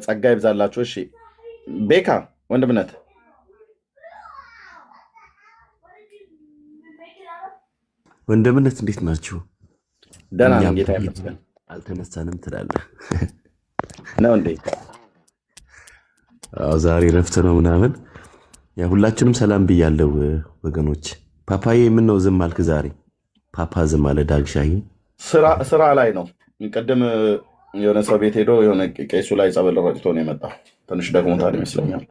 ጸጋ ይብዛላችሁ። እሺ ቤካ ወንድምነት ወንድምነት እንዴት ናችሁ? ደህና ነኝ እኛም ጌታ ይመስገን። አልተነሳንም ትላለህ ነው እንዴ? አዎ ዛሬ ረፍት ነው ምናምን። ያ ሁላችንም ሰላም ብያለሁ ወገኖች። ፓፓዬ ምን ነው ዝም አልክ ዛሬ? ፓፓ ዝም አለ። ዳግሻይ ስራ ላይ ነው። ቅድም የሆነ ሰው ቤት ሄዶ የሆነ ቄሱ ላይ ጸበል ረጭቶ ነው የመጣው። ትንሽ ደግሞታል ይመስለኛል።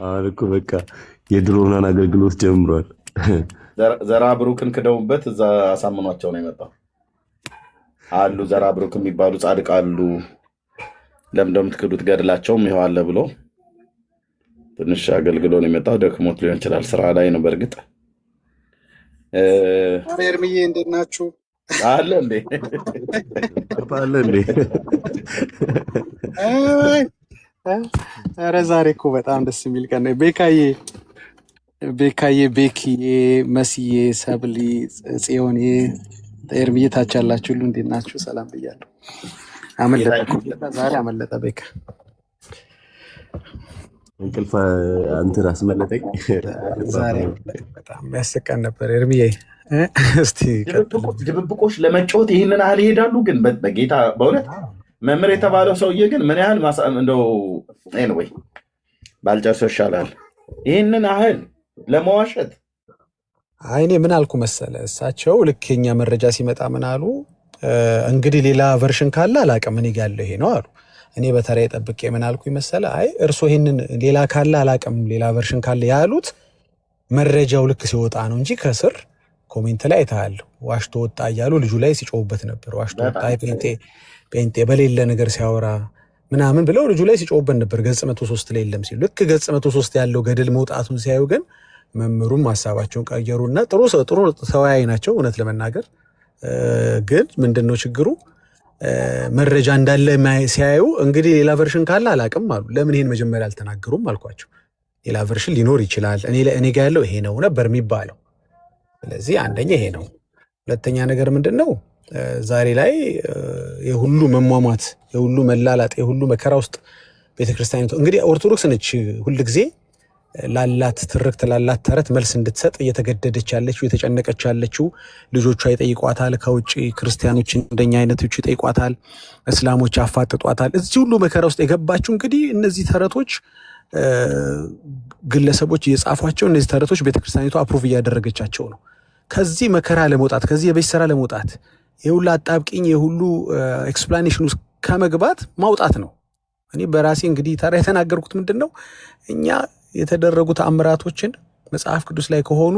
አሁን እኮ በቃ የድሮናን አገልግሎት ጀምሯል። ዘራ ብሩክን ክደውበት እዛ አሳምኗቸው ነው የመጣው አሉ። ዘራ ብሩክ የሚባሉ ጻድቅ አሉ። ለምንድነው የምትክዱት? ገድላቸውም ይኸው አለ ብሎ ትንሽ አገልግሎ ነው የመጣው። ደክሞት ሊሆን ይችላል። ስራ ላይ ነው በእርግጥ። ኤርምዬ እንዴት ናችሁ? አለ እንዴ? አለ እንዴ? ኧረ ዛሬ እኮ በጣም ደስ የሚል ቀን ነው። ቤካዬ፣ ቤኪዬ፣ መስዬ፣ ሰብሊ፣ ጽዮን፣ ኤርምዬ ታች ያላችሁ ሁሉ እንዴት ናችሁ? ሰላም ብያለሁ። አመለጠ ዛሬ አመለጠ። ቤካ እንቅልፍ አንተን አስመለጠኝ ዛሬ በጣም ያስቀን ነበር። ኤርምዬ እስቲ ድብብቆች ለመጫወት ይህንን ያህል ይሄዳሉ። ግን በጌታ በእውነት መምህር የተባለው ሰውዬ ግን ምን ያህል እንደው ኤንወይ ባልጨርሰው ይሻላል። ይህንን ያህል ለመዋሸት አይኔ ምን አልኩ መሰለ፣ እሳቸው ልክ የኛ መረጃ ሲመጣ ምን አሉ፣ እንግዲህ ሌላ ቨርሽን ካለ አላቅም፣ እኔ ጋር ያለው ይሄ ነው አሉ። እኔ በተራዬ ጠብቄ ምን አልኩ መሰለ፣ አይ እርሶ ይሄንን ሌላ ካለ አላቅም፣ ሌላ ቨርሽን ካለ ያሉት መረጃው ልክ ሲወጣ ነው እንጂ ከስር ኮሜንት ላይ አይተሃል፣ ዋሽቶ ወጣ እያሉ ልጁ ላይ ሲጮሁበት ነበር። ዋሽቶ ወጣ ጴንጤ በሌለ ነገር ሲያወራ ምናምን ብለው ልጁ ላይ ሲጮሁበት ነበር። ገጽ 103 ላይ የለም ሲሉ ልክ ገጽ 103 ያለው ገድል መውጣቱን ሲያዩ ግን መምህሩም ሀሳባቸውን ቀየሩና ጥሩ ተወያይ ናቸው። እውነት ለመናገር ግን ምንድነው ችግሩ? መረጃ እንዳለ ሲያዩ እንግዲህ ሌላ ቨርሽን ካለ አላቅም አሉ። ለምን ይሄን መጀመሪያ አልተናገሩም አልኳቸው። ሌላ ቨርሽን ሊኖር ይችላል፣ እኔ ጋር ያለው ይሄ ነው ነበር የሚባለው። ስለዚህ አንደኛ ይሄ ነው። ሁለተኛ ነገር ምንድነው ዛሬ ላይ የሁሉ መሟሟት፣ የሁሉ መላላጥ፣ የሁሉ መከራ ውስጥ ቤተክርስቲያኒቱ እንግዲህ ኦርቶዶክስ ነች ሁልጊዜ ላላት ትርክት ላላት ተረት መልስ እንድትሰጥ እየተገደደች ያለችው የተጨነቀች ያለችው። ልጆቿ ይጠይቋታል፣ ከውጭ ክርስቲያኖች እንደኛ አይነቶች ይጠይቋታል፣ እስላሞች ያፋጥጧታል። እዚህ ሁሉ መከራ ውስጥ የገባችው እንግዲህ እነዚህ ተረቶች ግለሰቦች እየጻፏቸው፣ እነዚህ ተረቶች ቤተክርስቲያኒቱ አፕሩቭ እያደረገቻቸው ነው። ከዚህ መከራ ለመውጣት ከዚህ የቤት ስራ ለመውጣት የሁሉ አጣብቂኝ የሁሉ ኤክስፕላኔሽን ውስጥ ከመግባት ማውጣት ነው። እኔ በራሴ እንግዲህ ታራ የተናገርኩት ምንድን ነው፣ እኛ የተደረጉት አምራቶችን መጽሐፍ ቅዱስ ላይ ከሆኑ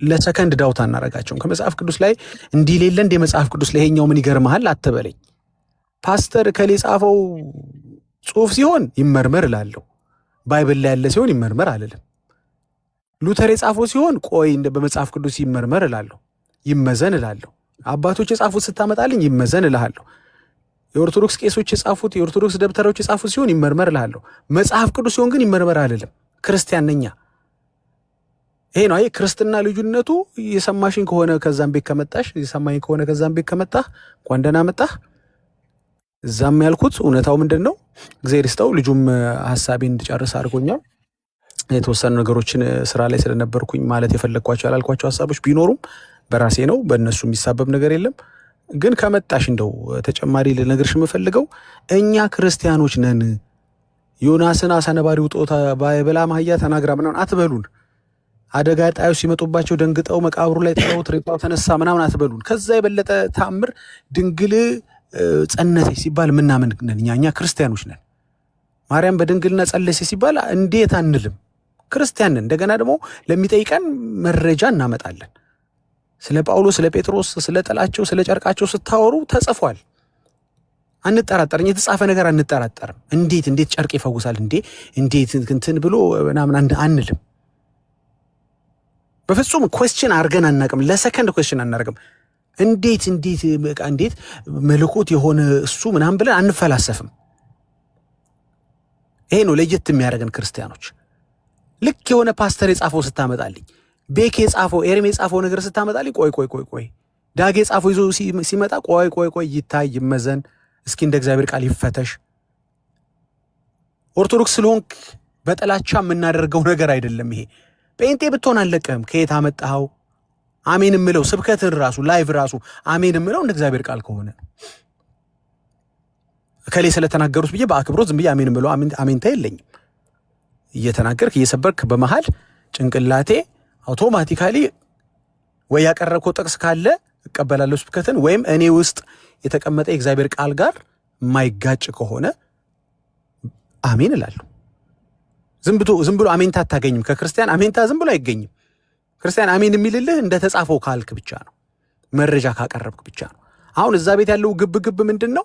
ለሰከንድ ዳውት አናረጋቸውም። ከመጽሐፍ ቅዱስ ላይ እንዲህ ሌለ እንደ መጽሐፍ ቅዱስ ላይ ይሄኛው ምን ይገርምሃል አትበለኝ። ፓስተር ከሌ ጻፈው ጽሁፍ ሲሆን ይመርመር እላለሁ። ባይብል ላይ ያለ ሲሆን ይመርመር አልልም። ሉተር የጻፈው ሲሆን ቆይ እንደ በመጽሐፍ ቅዱስ ይመርመር እላለሁ፣ ይመዘን እላለሁ። አባቶች የጻፉት ስታመጣልኝ ይመዘን እላለሁ። የኦርቶዶክስ ቄሶች የጻፉት የኦርቶዶክስ ደብተሮች የጻፉት ሲሆን ይመርመር እላለሁ። መጽሐፍ ቅዱስ ሲሆን ግን ይመርመር አልልም። ክርስቲያን ነኛ። ይሄ ነው ክርስትና ልዩነቱ። የሰማሽኝ ከሆነ ከዛም ቤት ከመጣሽ፣ የሰማኝ ከሆነ ከዛም ቤት ከመጣህ እንኳን ደህና መጣህ። እዛም ያልኩት እውነታው ምንድን ነው? እግዚአብሔር ይስጠው። ልጁም ሀሳቤን እንድጨርስ አድርጎኛል። የተወሰኑ ነገሮችን ስራ ላይ ስለነበርኩኝ ማለት የፈለግኳቸው ያላልኳቸው ሀሳቦች ቢኖሩም በራሴ ነው፣ በእነሱ የሚሳበብ ነገር የለም። ግን ከመጣሽ እንደው ተጨማሪ ልነግርሽ የምፈልገው እኛ ክርስቲያኖች ነን። ዮናስን አሳ ነባሪ ውጦታ በበላም አህያ ተናግራ ምናምን አትበሉን። አደጋ ጣዮች ሲመጡባቸው ደንግጠው መቃብሩ ላይ ጥለውት ሬሳው ተነሳ ምናምን አትበሉን። ከዛ የበለጠ ታምር ድንግል ጸነሰች ሲባል ምናምን ነን እኛ ክርስቲያኖች ነን። ማርያም በድንግልና ጸለሰች ሲባል እንዴት አንልም? ክርስቲያን ነን። እንደገና ደግሞ ለሚጠይቀን መረጃ እናመጣለን። ስለ ጳውሎስ፣ ስለ ጴጥሮስ፣ ስለ ጥላቸው፣ ስለ ጨርቃቸው ስታወሩ ተጽፏል። አንጠራጠርም። የተጻፈ ነገር አንጠራጠርም። እንዴት ጨርቅ ይፈውሳል እንዴት እንትን ብሎ ምናምን አንልም። በፍጹም ኩዌስችን አድርገን አናቅም። ለሰከንድ ኩዌስችን አናርግም። እንዴት መልኮት የሆነ እሱ ምናምን ብለን አንፈላሰፍም። ይሄ ነው ለየት የሚያደርገን ክርስቲያኖች። ልክ የሆነ ፓስተር የጻፈው ስታመጣልኝ፣ ቤክ የጻፈው ኤርሜ የጻፈው ነገር ስታመጣልኝ ቆይ ዳጌ ጻፎ ይዞ ሲመጣ ቆይ ይታይ ይመዘን፣ እስኪ እንደ እግዚአብሔር ቃል ይፈተሽ። ኦርቶዶክስ ስለሆንክ በጥላቻ የምናደርገው ነገር አይደለም ይሄ። ጴንጤ ብትሆን አለቀህም። ከየት አመጣኸው? አሜን የምለው ስብከትን ራሱ ላይቭ ራሱ አሜን የምለው እንደ እግዚአብሔር ቃል ከሆነ ከሌ ስለተናገሩት ብዬ በአክብሮት ዝም ብዬ አሜን የምለው አሜንታ የለኝም። እየተናገርክ እየሰበርክ በመሃል ጭንቅላቴ አውቶማቲካሊ ወይ ያቀረብከው ጥቅስ ካለ እቀበላለሁ ስብከትን፣ ወይም እኔ ውስጥ የተቀመጠ የእግዚአብሔር ቃል ጋር የማይጋጭ ከሆነ አሜን እላለሁ። ዝም ብሎ አሜንታ አታገኝም ከክርስቲያን። አሜንታ ዝም ብሎ አይገኝም። ክርስቲያን አሜን የሚልልህ እንደተጻፈው ካልክ ብቻ ነው፣ መረጃ ካቀረብክ ብቻ ነው። አሁን እዛ ቤት ያለው ግብ ምንድን ነው?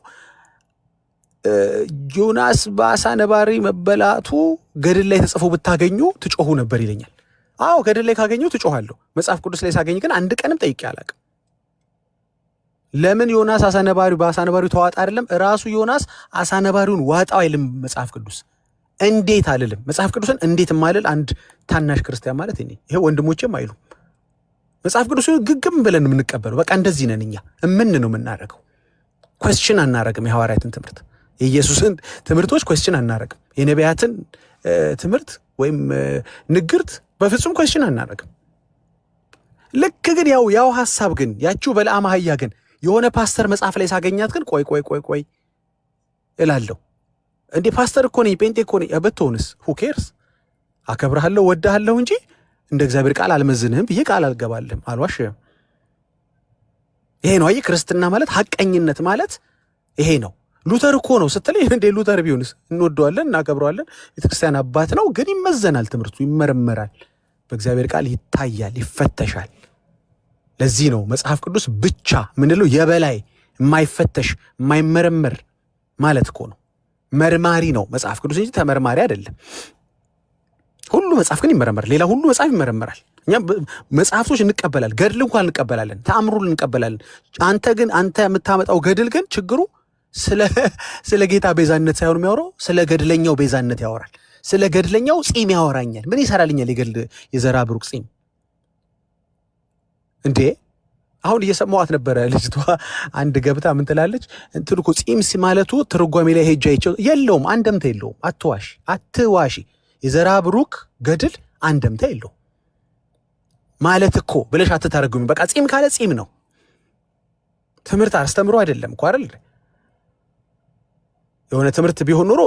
ዮናስ በአሳ ነባሪ መበላቱ ገድል ላይ ተጽፎ ብታገኙ ትጮሁ ነበር ይለኛል። አዎ ገድል ላይ ካገኘው ትጮሃለሁ። መጽሐፍ ቅዱስ ላይ ሳገኝ ግን አንድ ቀንም ጠይቄ አላውቅም። ለምን ዮናስ በአሳ ነባሪው ተዋጣ አይደለም? ራሱ ዮናስ አሳ ነባሪውን ዋጣው አይልም መጽሐፍ ቅዱስ። እንዴት አልልም? መጽሐፍ ቅዱስን እንዴት ማልል አንድ ታናሽ ክርስቲያን ማለት እኔ ይሄ ወንድሞቼም አይሉ መጽሐፍ ቅዱስን ግግም ብለን የምንቀበለው በቃ እንደዚህ ነን እኛ። ነው የምናደርገው? ኮስችን አናረግም። የሐዋርያትን ትምህርት የኢየሱስን ትምህርቶች ኮስችን አናረግም። የነቢያትን ትምህርት ወይም ንግርት በፍጹም ኮስችን አናረግም። ልክ ግን ያው ሐሳብ ግን ያቺው በለዓም አህያ ግን የሆነ ፓስተር መጽሐፍ ላይ ሳገኛት ግን ቆይ እላለሁ። እንዴ ፓስተር እኮ ነኝ ጴንጤ እኮ ነኝ በትሆንስ who cares? አከብርሃለሁ ወድሃለሁ እንጂ እንደ እግዚአብሔር ቃል አልመዝንህም ብዬ ቃል አልገባልህም፣ አልዋሽህም። ይሄ ነው አየህ ክርስትና ማለት ሐቀኝነት ማለት ይሄ ነው። ሉተር እኮ ነው ስትለኝ እንዴ ሉተር ቢሆንስ እንወደዋለን እናከብረዋለን፣ ቤተክርስቲያን አባት ነው፣ ግን ይመዘናል፣ ትምህርቱ ይመረመራል፣ በእግዚአብሔር ቃል ይታያል፣ ይፈተሻል። ለዚህ ነው መጽሐፍ ቅዱስ ብቻ ምንለው የበላይ የማይፈተሽ የማይመረመር ማለት እኮ ነው። መርማሪ ነው መጽሐፍ ቅዱስ እንጂ ተመርማሪ አይደለም። ሁሉ መጽሐፍ ግን ይመረመራል። ሌላ ሁሉ መጽሐፍ ይመረመራል። እኛ መጽሐፍቶች እንቀበላለን፣ ገድል እንኳን እንቀበላለን፣ ተአምሩን እንቀበላለን። አንተ የምታመጣው ገድል ግን ችግሩ ስለ ጌታ ቤዛነት ሳይሆን የሚያወራው ስለ ገድለኛው ቤዛነት ያወራል። ስለ ገድለኛው ጺም ያወራኛል። ምን ይሰራልኛል የዘራ ብሩክ ጺም? እንዴ አሁን እየሰማዋት ነበረ ልጅቷ አንድ ገብታ ምን ትላለች? እንትን እኮ ጺም ማለቱ ትርጓሜ ላይ ሄጃ የለውም፣ አንደምታ የለውም። አትዋሺ። የዘራ ብሩክ ገድል አንደምታ የለውም ማለት እኮ ብለሽ አትተረጉሚ። በቃ ጺም ካለ ጺም ነው። ትምህርት አስተምሮ አይደለም እኮ አይደል? የሆነ ትምህርት ቢሆን ኖሮ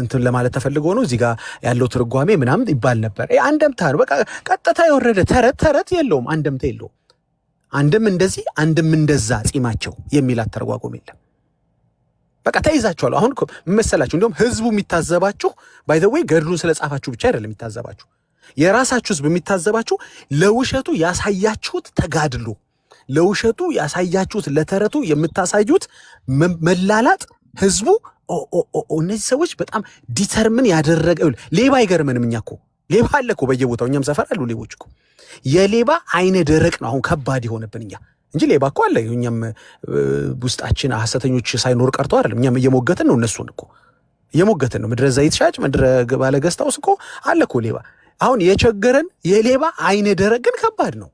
እንትን ለማለት ተፈልጎ ነው እዚህ ጋር ያለው ትርጓሜ ምናምን ይባል ነበር። አንደምታ ነው በቃ ቀጥታ የወረደ ተረት የለውም፣ አንደምታ የለውም። አንድም እንደዚህ አንድም እንደዛ ጺማቸው የሚል አተረጓጎም የለም። በቃ ተይዛችኋል። አሁን መሰላችሁ እንዲሁም ህዝቡ የሚታዘባችሁ ባይ ዘ ዌይ ገድሉን ስለጻፋችሁ ብቻ አይደለም የሚታዘባችሁ። የራሳችሁ ህዝብ የሚታዘባችሁ ለውሸቱ ያሳያችሁት ተጋድሎ፣ ለውሸቱ ያሳያችሁት ለተረቱ የምታሳዩት መላላጥ ህዝቡ እነዚህ ሰዎች በጣም ዲተርምን ያደረገ ሌባ አይገርምንም። እኛ እኮ ሌባ አለ እኮ በየቦታው እኛም ሰፈር አሉ ሌቦች እኮ። የሌባ አይነ ደረቅ ነው አሁን ከባድ የሆነብን እኛ እንጂ ሌባ እኮ አለ። እኛም ውስጣችን ሐሰተኞች ሳይኖር ቀርቶ አይደለም። እኛም እየሞገትን ነው፣ እነሱን እኮ እየሞገትን ነው። ምድረ ዘይት ሻጭ ምድረ ባለገስታውስ እኮ አለ እኮ ሌባ። አሁን የቸገረን የሌባ አይነ ደረቅ ግን ከባድ ነው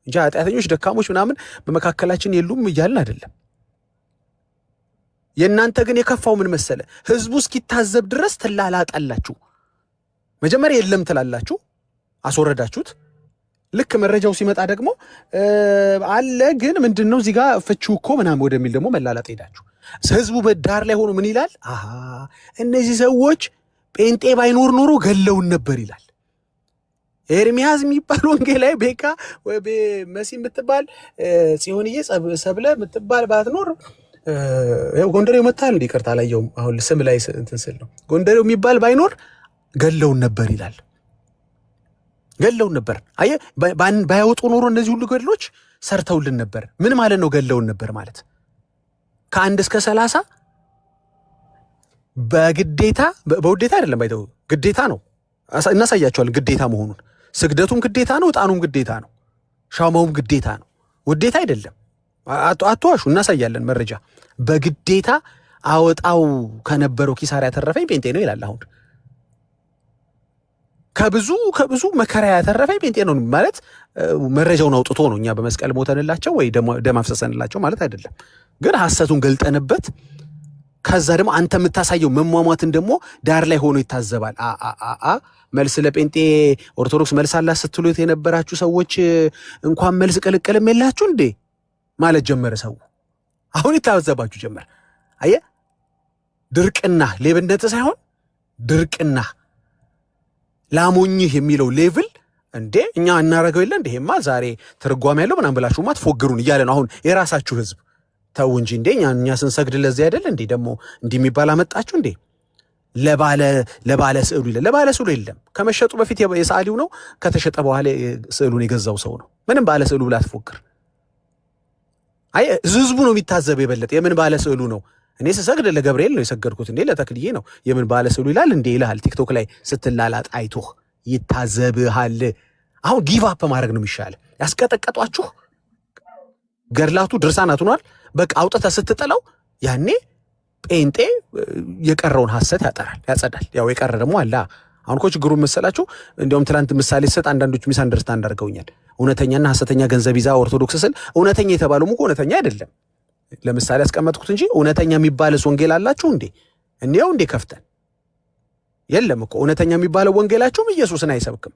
እንጂ ኃጢአተኞች ደካሞች ምናምን በመካከላችን የሉም እያልን አይደለም። የእናንተ ግን የከፋው ምን መሰለ? ህዝቡ እስኪታዘብ ድረስ ትላላጣላችሁ። መጀመሪያ የለም ትላላችሁ፣ አስወረዳችሁት። ልክ መረጃው ሲመጣ ደግሞ አለ ግን ምንድነው እዚህ ጋር ፍቺው እኮ ምናምን ወደሚል ደግሞ መላላጥ ሄዳችሁ። ህዝቡ በዳር ላይ ሆኖ ምን ይላል? እነዚህ ሰዎች ጴንጤ ባይኖር ኖሮ ገለውን ነበር ይላል። ኤርሚያስ የሚባል ወንጌላዊ ቤካ መሲ የምትባል ጽዮንዬ ሰብለ የምትባል ባትኖር ጎንደሬው መታል እንደ ይቅርታ አላየውም። አሁን ስም ላይ እንትን ስል ነው። ጎንደሬው የሚባል ባይኖር ገለውን ነበር ይላል። ገለውን ነበር። አየህ ባያወጡ ኖሮ እነዚህ ሁሉ ገድሎች ሰርተውልን ነበር። ምን ማለት ነው ገለውን ነበር ማለት? ከ1 እስከ 30 በግዴታ በውዴታ አይደለም፣ ባይተው ግዴታ ነው። እናሳያቸዋለን ግዴታ መሆኑን። ስግደቱም ግዴታ ነው፣ ዕጣኑም ግዴታ ነው፣ ሻማውም ግዴታ ነው። ውዴታ አይደለም። አትዋሹ፣ እናሳያለን መረጃ። በግዴታ አወጣው ከነበረው ኪሳራ ያተረፈኝ ጴንጤ ነው ይላል። አሁን ከብዙ መከራ ያተረፈ ጴንጤ ነው ማለት መረጃውን አውጥቶ ነው። እኛ በመስቀል ሞተንላቸው ወይ ደም አፍሰሰንላቸው ማለት አይደለም። ግን ሐሰቱን ገልጠንበት ከዛ ደግሞ አንተ የምታሳየው መሟሟትን ደግሞ ዳር ላይ ሆኖ ይታዘባል። መልስ ለጴንጤ ኦርቶዶክስ መልስ አላት ስትሉት የነበራችሁ ሰዎች እንኳን መልስ ቅልቅልም የላችሁ እንዴ ማለት ጀመረ ሰው። አሁን ይታዘባችሁ ጀመር። አየህ ድርቅና ሌብነት ሳይሆን ድርቅና ላሞኝህ የሚለው ሌቭል እንዴ እኛ እናረገው የለ እንዴማ ዛሬ ትርጓሜ ያለው ምናምን ብላችሁማ ትፎግሩን እያለ ነው አሁን የራሳችሁ ህዝብ። ተው እንጂ እንዴ እኛ ስንሰግድ ለዚህ አይደል እንዴ ደግሞ እንዲህ የሚባል አመጣችሁ እንዴ? ለባለ ስዕሉ ይለ ለባለ ስዕሉ የለም። ከመሸጡ በፊት የሰዓሊው ነው፣ ከተሸጠ በኋላ ስዕሉን የገዛው ሰው ነው። ምንም ባለ ስዕሉ ብላ ትፎግር። አይ ህዝቡ ነው የሚታዘብ የበለጠ የምን ባለ ስዕሉ ነው? እኔ ስሰግድ ለገብርኤል ነው የሰገድኩት እንዴ ለተክልዬ ነው የምን ባለ ስዕሉ ይላል እንዴ ይልሃል። ቲክቶክ ላይ ስትላላጥ አይቶህ ይታዘብሃል። አሁን ጊቭ አፕ ማድረግ ነው የሚሻል። ያስቀጠቀጧችሁ ገድላቱ ድርሳናቱ ነዋል። በቃ አውጥተህ ስትጥለው ያኔ ጴንጤ የቀረውን ሐሰት ያጠራል ያጸዳል። ያው የቀረ ደግሞ አለ። አሁን እኮ ችግሩን መሰላችሁ እንዲያውም ትላንት ምሳሌ ሰጥ አንዳንዶች ሚስ አንደርስታንድ አድርገውኛል። እውነተኛና ሐሰተኛ ገንዘብ ይዛ ኦርቶዶክስ ስል እውነተኛ የተባለው እኮ እውነተኛ አይደለም። ለምሳሌ ያስቀመጥኩት እንጂ እውነተኛ የሚባልስ ወንጌል አላችሁ እንዴ? እንዴው እንዴ ከፍተን የለም እኮ እውነተኛ የሚባለው ወንጌላችሁም ኢየሱስን አይሰብክም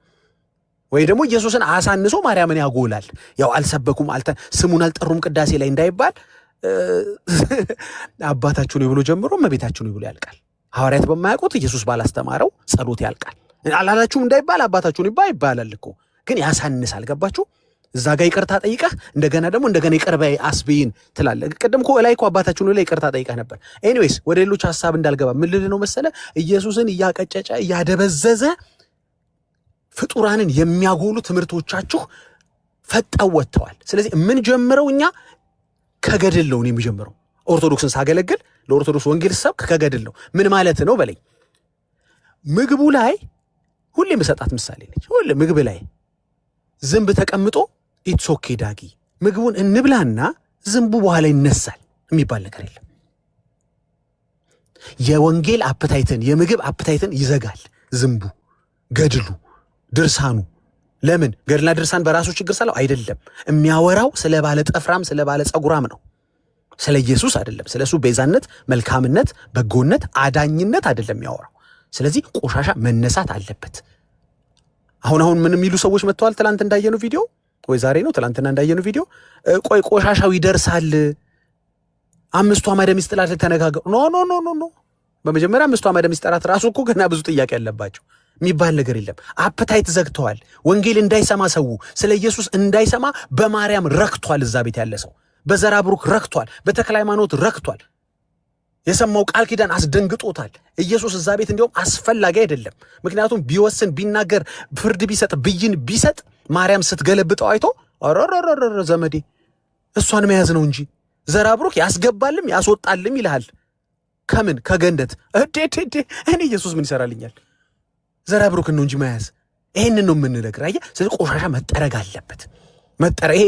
ወይ ደግሞ ኢየሱስን አሳንሶ ማርያምን ያጎላል። ያው አልሰበኩም ስሙን አልጠሩም ቅዳሴ ላይ እንዳይባል አባታችሁ ነው ብሎ ጀምሮ እመቤታችሁ ነው ብሎ ያልቃል። ሐዋርያት በማያውቁት ኢየሱስ ባላስተማረው ጸሎት ያልቃል። አላላችሁም እንዳይባል አባታችሁ ነው ይባላል እኮ ግን ያሳንሳል። ገባችሁ? እዛ ጋር ይቅርታ ጠይቀህ እንደገና ይቅር በይ አስብይን ትላለህ። ቅድም እኮ ላይ እኮ አባታችሁ ነው ላይ ይቅርታ ጠይቀህ ነበር። ኤኒዌይስ ወደ ሌሎች ሐሳብ እንዳልገባ ምን ልል ነው መሰለ ኢየሱስን እያቀጨጨ እያደበዘዘ ፍጡራንን የሚያጎሉ ትምህርቶቻችሁ ፈጣው ወጥተዋል። ስለዚህ ምን ጀምረው እኛ ከገድል ነው የሚጀምረው። ኦርቶዶክስን ሳገለግል ለኦርቶዶክስ ወንጌል ሰብክ ከገድል ነው። ምን ማለት ነው በለኝ። ምግቡ ላይ ሁሌ የምሰጣት ምሳሌ ነች። ሁሌ ምግብ ላይ ዝንብ ተቀምጦ ኢትስ ኦኬ ዳጊ ምግቡን እንብላና ዝንቡ በኋላ ይነሳል የሚባል ነገር የለም። የወንጌል አፕታይትን የምግብ አፕታይትን ይዘጋል ዝንቡ፣ ገድሉ፣ ድርሳኑ። ለምን ገድልና ድርሳን በራሱ ችግር ሳለው አይደለም የሚያወራው ስለ ባለ ጠፍራም ስለ ባለ ጸጉራም ነው። ስለ ኢየሱስ አይደለም። ስለሱ ቤዛነት፣ መልካምነት፣ በጎነት፣ አዳኝነት አይደለም የሚያወራው። ስለዚህ ቆሻሻ መነሳት አለበት። አሁን ምን የሚሉ ሰዎች መጥተዋል። ትላንት እንዳየነው ቪዲዮ ወይ ዛሬ ነው ትላንትና እንዳየነው ቪዲዮ ቆይ ቆሻሻው ይደርሳል 5 አዕማደ ምስጢራት ተነጋገሩ። ኖ በመጀመሪያ 5 አዕማደ ምስጢራት ራሱ እኮ ገና ብዙ ጥያቄ ያለባቸው የሚባል ነገር የለም። አፕታይት ዘግተዋል። ወንጌል እንዳይሰማ ሰው ስለ ኢየሱስ እንዳይሰማ በማርያም ረክቷል። እዛ ቤት ያለ ሰው በዘራ ብሩክ ረክቷል። በተክለ ሃይማኖት ረክቷል። የሰማው ቃል ኪዳን አስደንግጦታል። ኢየሱስ እዛ ቤት እንዲያውም አስፈላጊ አይደለም። ምክንያቱም ቢወስን ቢናገር ፍርድ ቢሰጥ ብይን ቢሰጥ ማርያም ስትገለብጠው አይቶ አረረረረ ዘመዴ እሷን መያዝ ነው እንጂ ዘራ ብሩክ ያስገባልም ያስወጣልም ይልሃል። ከምን ከገንደት እኔ ኢየሱስ ምን ይሰራልኛል? ዘራ ብሩክ ነው እንጂ መያዝ። ይሄንን ነው የምንነግር። አየህ፣ ስለዚህ ቆሻሻ መጠረግ አለበት። ይሄ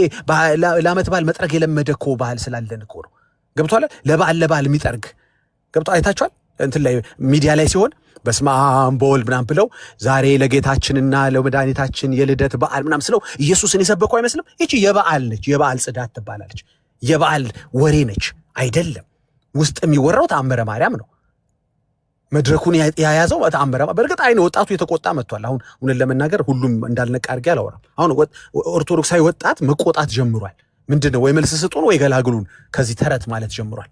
ለዓመት በዓል መጥረግ የለመደ እኮ ባህል ስላለን እኮ ነው። ገብቷል? ለበዓል የሚጠርግ ገብቷል። አይታችኋል? እንትን ላይ ሚዲያ ላይ ሲሆን በስመ አብ በወልድ ምናምን ብለው ዛሬ ለጌታችንና ለመድኃኒታችን የልደት በዓል ምናምን ስለው ኢየሱስን የሰበኩ አይመስልም? ይቺ የበዓል ነች። የበዓል ጽዳት ትባላለች። የበዓል ወሬ ነች። አይደለም ውስጥ የሚወራው ተአምረ ማርያም ነው። መድረኩን ያያዘው ተአምረ ማርያም። በእርግጥ አይነ ወጣቱ የተቆጣ መጥቷል። አሁን እውነት ለመናገር ሁሉም እንዳልነቃ አድርጌ አላወራም። አሁን ኦርቶዶክሳዊ ወጣት መቆጣት ጀምሯል። ምንድነው ወይ መልስ ስጡን ወይ ገላግሉን ከዚህ ተረት ማለት ጀምሯል።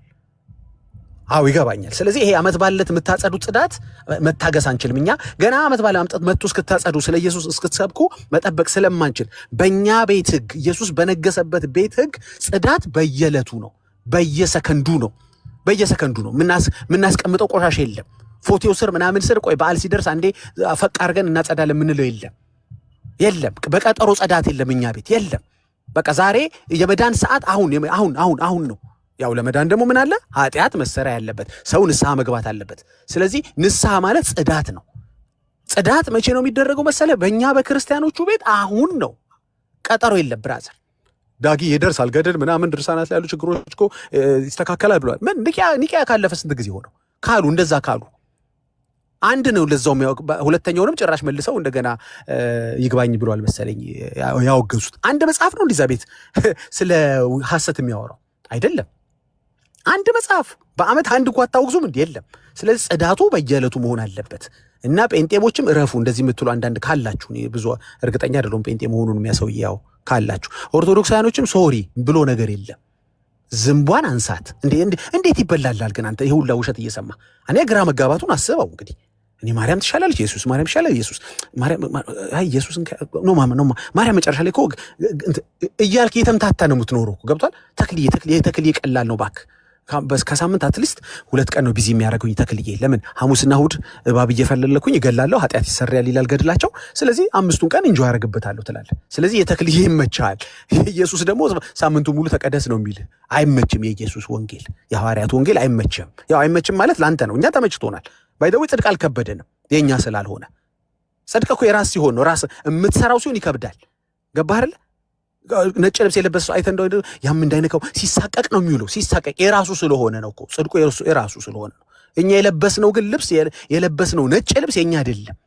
አዎ ይገባኛል። ስለዚህ ይሄ ዓመት ባለት የምታጸዱት ጽዳት መታገስ አንችልም። እኛ ገና ዓመት ባለ አምጣት መጥቶ እስክታጸዱ ስለ ኢየሱስ እስክትሰብኩ መጠበቅ ስለማንችል በእኛ ቤት ሕግ ኢየሱስ በነገሰበት ቤት ሕግ ጽዳት በየዕለቱ ነው፣ በየሰከንዱ ነው። የምናስቀምጠው ቆሻሻ የለም። ፎቴው ስር ምናምን ስር ቆይ በዓል ሲደርስ አንዴ ፈቅ አድርገን እናጸዳለን የምንለው የለም። በቀጠሮ ጸዳት የለም እኛ ቤት የለም። በቃ ዛሬ የመዳን ሰዓት አሁን ነው። ያው ለመዳን ደግሞ ምን አለ? ኃጢአት መሰሪያ ያለበት ሰው ንስሐ መግባት አለበት። ስለዚህ ንስሐ ማለት ጽዳት ነው። ጽዳት መቼ ነው የሚደረገው መሰለ? በእኛ በክርስቲያኖቹ ቤት አሁን ነው። ቀጠሮ የለም ብራዘር። ዳጊ ይደርሳል ገደል ምናምን ድርሳናት ላይ ያሉ ችግሮች እኮ ይስተካከላል ብለዋል። ምን ኒቂያ ካለፈ ስንት ጊዜ ሆነው ካሉ እንደዛ ካሉ አንድ ነው ለዛውም ሁለተኛውንም ጭራሽ መልሰው እንደገና ይግባኝ ብሏል መሰለኝ ያወገዙት። አንድ መጽሐፍ ነው እንደዛ ቤት ስለ ሐሰት የሚያወራው አይደለም። አንድ መጽሐፍ በአመት አንድ እንኳን አታውግዙም እንዴ? የለም። ስለዚህ ጽዳቱ በየዕለቱ መሆን አለበት እና ጴንጤቦችም እረፉ እንደዚህ የምትሉ አንዳንድ ካላችሁ ብዙ እርግጠኛ አይደለም ጴንጤ መሆኑን የሚያሳውያው ካላችሁ ኦርቶዶክሳውያኖችም ሶሪ ብሎ ነገር የለም። ዝምቧን አንሳት እንዴት ይበላላል ግን አንተ ይሄ ሁላ ውሸት እየሰማ እኔ ግራ መጋባቱን አስበው እንግዲህ እኔ ማርያም ትሻላለች ኢየሱስ ማርያም ይሻላል ኢየሱስ ማርያም አይ ኢየሱስ ነው ማርያም መጨረሻ ላይ እኮ እያልክ የተምታታ ነው የምትኖረው ገብቷል። ተክልዬ ቀላል ነው ባክ ከሳምንት አትሊስት 2 ቀን ነው ቢዚ የሚያደርገኝ ተክልዬ። ለምን ሐሙስና እሑድ እባብ እየፈለለኩኝ እገላለሁ ኃጢአት ይሰራል ይላል ገድላቸው። ስለዚህ 5ቱን ቀን እንጆ ያደርግበታለሁ ትላለህ። ስለዚህ የተክልዬ ይመቻል። ኢየሱስ ደግሞ ሳምንቱ ሙሉ ተቀደስ ነው የሚል አይመችም። የኢየሱስ ወንጌል የሐዋርያት ወንጌል አይመችም። ያው አይመችም ማለት ላንተ ነው፣ እኛ ተመችቶናል። ባይደው ጽድቅ አልከበደንም የኛ ስላልሆነ። ጽድቅ እኮ የራስ ሲሆን ነው ራስ የምትሰራው ሲሆን ይከብዳል። ገባህ አይደል? ነጭ ልብስ የለበሰ አይተ እንደው ያም እንዳይነካው ሲሳቀቅ ነው የሚውለው። ሲሳቀቅ የራሱ ስለሆነ ነው እኮ ጽድቁ የራሱ ስለሆነ ነው። እኛ የለበስነው ግን ልብስ የለበስነው ነጭ ልብስ የኛ አይደለም።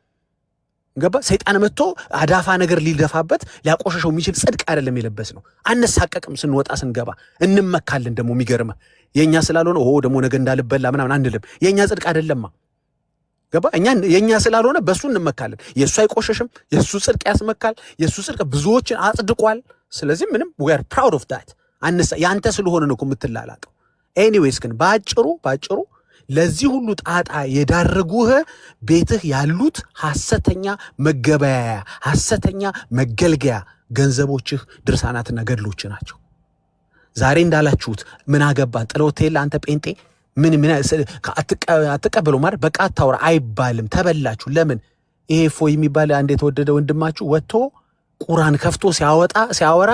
ገባ? ሰይጣን መጥቶ አዳፋ ነገር ሊደፋበት ሊያቆሸሸው የሚችል ጽድቅ አይደለም የለበስነው። አንሳቀቅም። ስንወጣ ስንገባ እንመካለን። ደግሞ የሚገርመ የኛ ስላልሆነ ደግሞ ነገ እንዳልበላ ምናምን አንልም። የኛ ጽድቅ አይደለማ። ገባ? የኛ ስላልሆነ በሱ እንመካለን። የሱ አይቆሸሽም። የሱ ጽድቅ ያስመካል። የሱ ጽድቅ ብዙዎችን አጽድቋል። ስለዚህ ምንም we are proud of that ያንተ ስለሆነ ነው የምትላላቀው። ኤኒዌይስ ግን ባጭሩ ለዚህ ሁሉ ጣጣ የዳረጉህ ቤትህ ያሉት ሐሰተኛ መገበያያ ሐሰተኛ መገልገያ ገንዘቦችህ ድርሳናትና ገድሎች ናቸው። ዛሬ እንዳላችሁት ምን አገባ ጥሎቴል አንተ ጴንጤ ምን አትቀበሉ ማለት በቃ አታውራ አይባልም። ተበላችሁ። ለምን ይሄ ፎይ የሚባል አንድ የተወደደ ወንድማችሁ ወጥቶ ቁርአን ከፍቶ ሲያወራ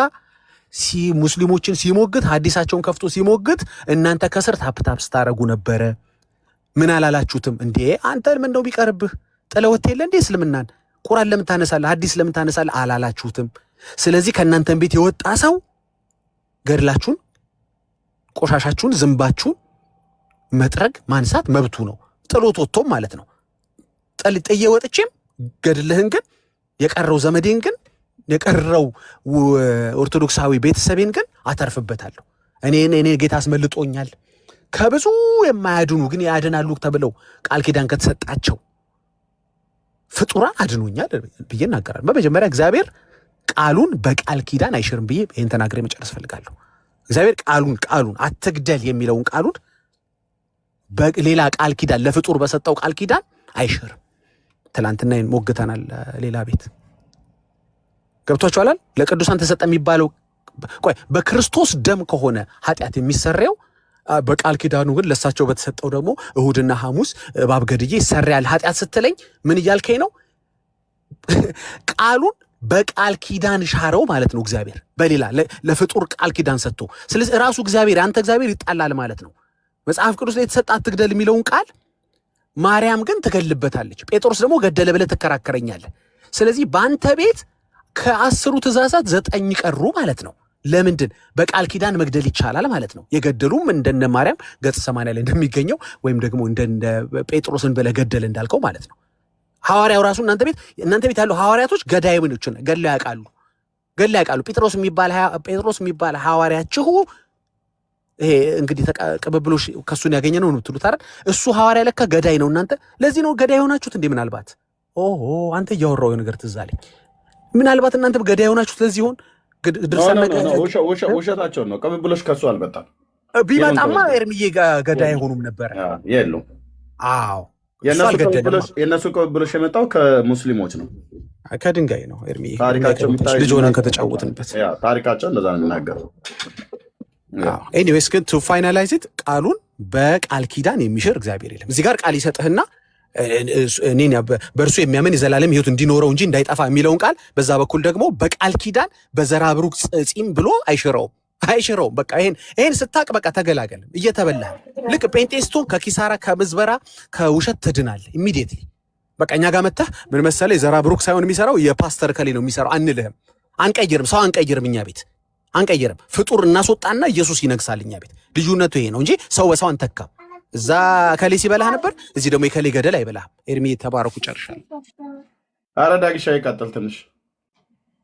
ሙስሊሞችን ሲሞግት ሐዲሳቸውን ከፍቶ ሲሞግት እናንተ ከስር ታፕታፕ ስታረጉ ነበረ። ምን አላላችሁትም እንዴ? አንተ ምን ነው ቢቀርብህ ጥለውት የለ እንዴ? እስልምናን ቁርአን ለምን ታነሳለህ? ሐዲስ ለምን ታነሳለህ? አላላችሁትም። ስለዚህ ከእናንተን ቤት የወጣ ሰው ገድላችሁን፣ ቆሻሻችሁን፣ ዝንባችሁን መጥረግ ማንሳት መብቱ ነው። ጥሎት ወጥቶም ማለት ነው። ጥዬ ወጥቼም ገድልህን ግን የቀረው ዘመዴን ግን የቀረው ኦርቶዶክሳዊ ቤተሰቤን ግን አተርፍበታለሁ። እኔ ጌታ አስመልጦኛል። ከብዙ የማያድኑ ግን ያድናሉ ተብለው ቃል ኪዳን ከተሰጣቸው ፍጡራን አድኖኛል ብዬ እናገራለሁ። በመጀመሪያ እግዚአብሔር ቃሉን በቃል ኪዳን አይሽርም ብዬ ይህን ተናግሬ መጨረስ ፈልጋለሁ። እግዚአብሔር ቃሉን አትግደል የሚለውን ቃሉን በሌላ ቃል ኪዳን ለፍጡር በሰጠው ቃል ኪዳን አይሽርም። ትላንትና ሞግተናል። ሌላ ቤት ገብቷችኋል። ለቅዱሳን ተሰጠ የሚባለው በክርስቶስ ደም ከሆነ ኃጢአት የሚሰረው በቃል ኪዳኑ ግን ለሳቸው በተሰጠው ደግሞ እሁድና ሐሙስ እባብ ገድዬ ይሰራል ኃጢአት ስትለኝ ምን እያልከኝ ነው? ቃሉን በቃል ኪዳን ሻረው ማለት ነው። እግዚአብሔር በሌላ ለፍጡር ቃል ኪዳን ሰጥቶ ስለዚህ ራሱ እግዚአብሔር አንተ እግዚአብሔር ይጣላል ማለት ነው። መጽሐፍ ቅዱስ ላይ የተሰጣት ትግደል የሚለውን ቃል ማርያም ግን ትገልበታለች። ጴጥሮስ ደግሞ ገደለ ብለህ ትከራከረኛለህ። ስለዚህ በአንተ ቤት ከ10 ትእዛዛት 9 ቀሩ ማለት ነው። ለምንድን? በቃል ኪዳን መግደል ይቻላል ማለት ነው። የገደሉም እንደነ ማርያም ገጽ 80 ላይ እንደሚገኘው ወይም ደግሞ እንደ ጴጥሮስን ብለህ ገደል እንዳልከው ማለት ነው። ሐዋርያው ራሱ እናንተ ቤት ያሉ ሐዋርያቶች ገዳይዎችን ገድለው ያውቃሉ። ጴጥሮስ የሚባል ሐዋርያችሁ ይሄ እንግዲህ ተቀበብሎሽ ከሱን ያገኘ ነው ትሉት አይደል? እሱ ሐዋርያ ለካ ገዳይ ነው። እናንተ ለዚህ ነው ገዳይ ሆናችሁት እንዴ? ምናልባት አንተ እያወራው ነገር ትዝ አለኝ። ምናልባት እናንተ ገዳይ ሆናችሁት ለዚህ ይሆን? ውሸታቸውን ነው። ቀበብሎሽ ከሱ አልመጣም። ቢመጣማ ኤርሚዬ ገዳይ ሆኑም ነበረ። የሉም። አዎ የእነሱ ቅብብሎሽ የመጣው ከሙስሊሞች ነው፣ ከድንጋይ ነው። ኤርሚዬ ታሪካቸው ልጅ ሆነን ከተጫወትንበት ታሪካቸው እንደዛ ነው የሚናገረው። ኤኒዌይስ ግን ቱ ፋይናላይዝ ኢት ቃሉን በቃል ኪዳን የሚሽር እግዚአብሔር የለም። እዚህ ጋር ቃል ይሰጥህና እኔን በእርሱ የሚያምን የዘላለም ሕይወት እንዲኖረው እንጂ እንዳይጠፋ የሚለውን ቃል በዛ በኩል ደግሞ በቃል ኪዳን በዘራ ብሩክ ጺም ብሎ አይሽረውም። በቃ ይሄን ስታቅ በቃ ተገላገል። እየተበላህ ልክ ጴንጤስቶን ከኪሳራ ከምዝበራ ከውሸት ትድናለህ ኢሚዲየትሊ። በቃ እኛ ጋር መተህ ምን መሰለህ የዘራ ብሩክ ሳይሆን የሚሰራው የፓስተር ከሌ ነው የሚሰራው አንልህም። አንቀይርም፣ ሰው አንቀይርም። እኛ ቤት አንቀይርም። ፍጡር እናስወጣና ኢየሱስ ይነግሳል እኛ ቤት። ልዩነቱ ይሄ ነው እንጂ ሰው በሰው አንተካም። እዛ ከሌ ሲበላህ ነበር፣ እዚህ ደግሞ የከሌ ገደል አይበላህም። ኤርሚ ተባረኩ፣ ጨርሻለሁ። አረ ዳግሻ ይቀጥል ትንሽ።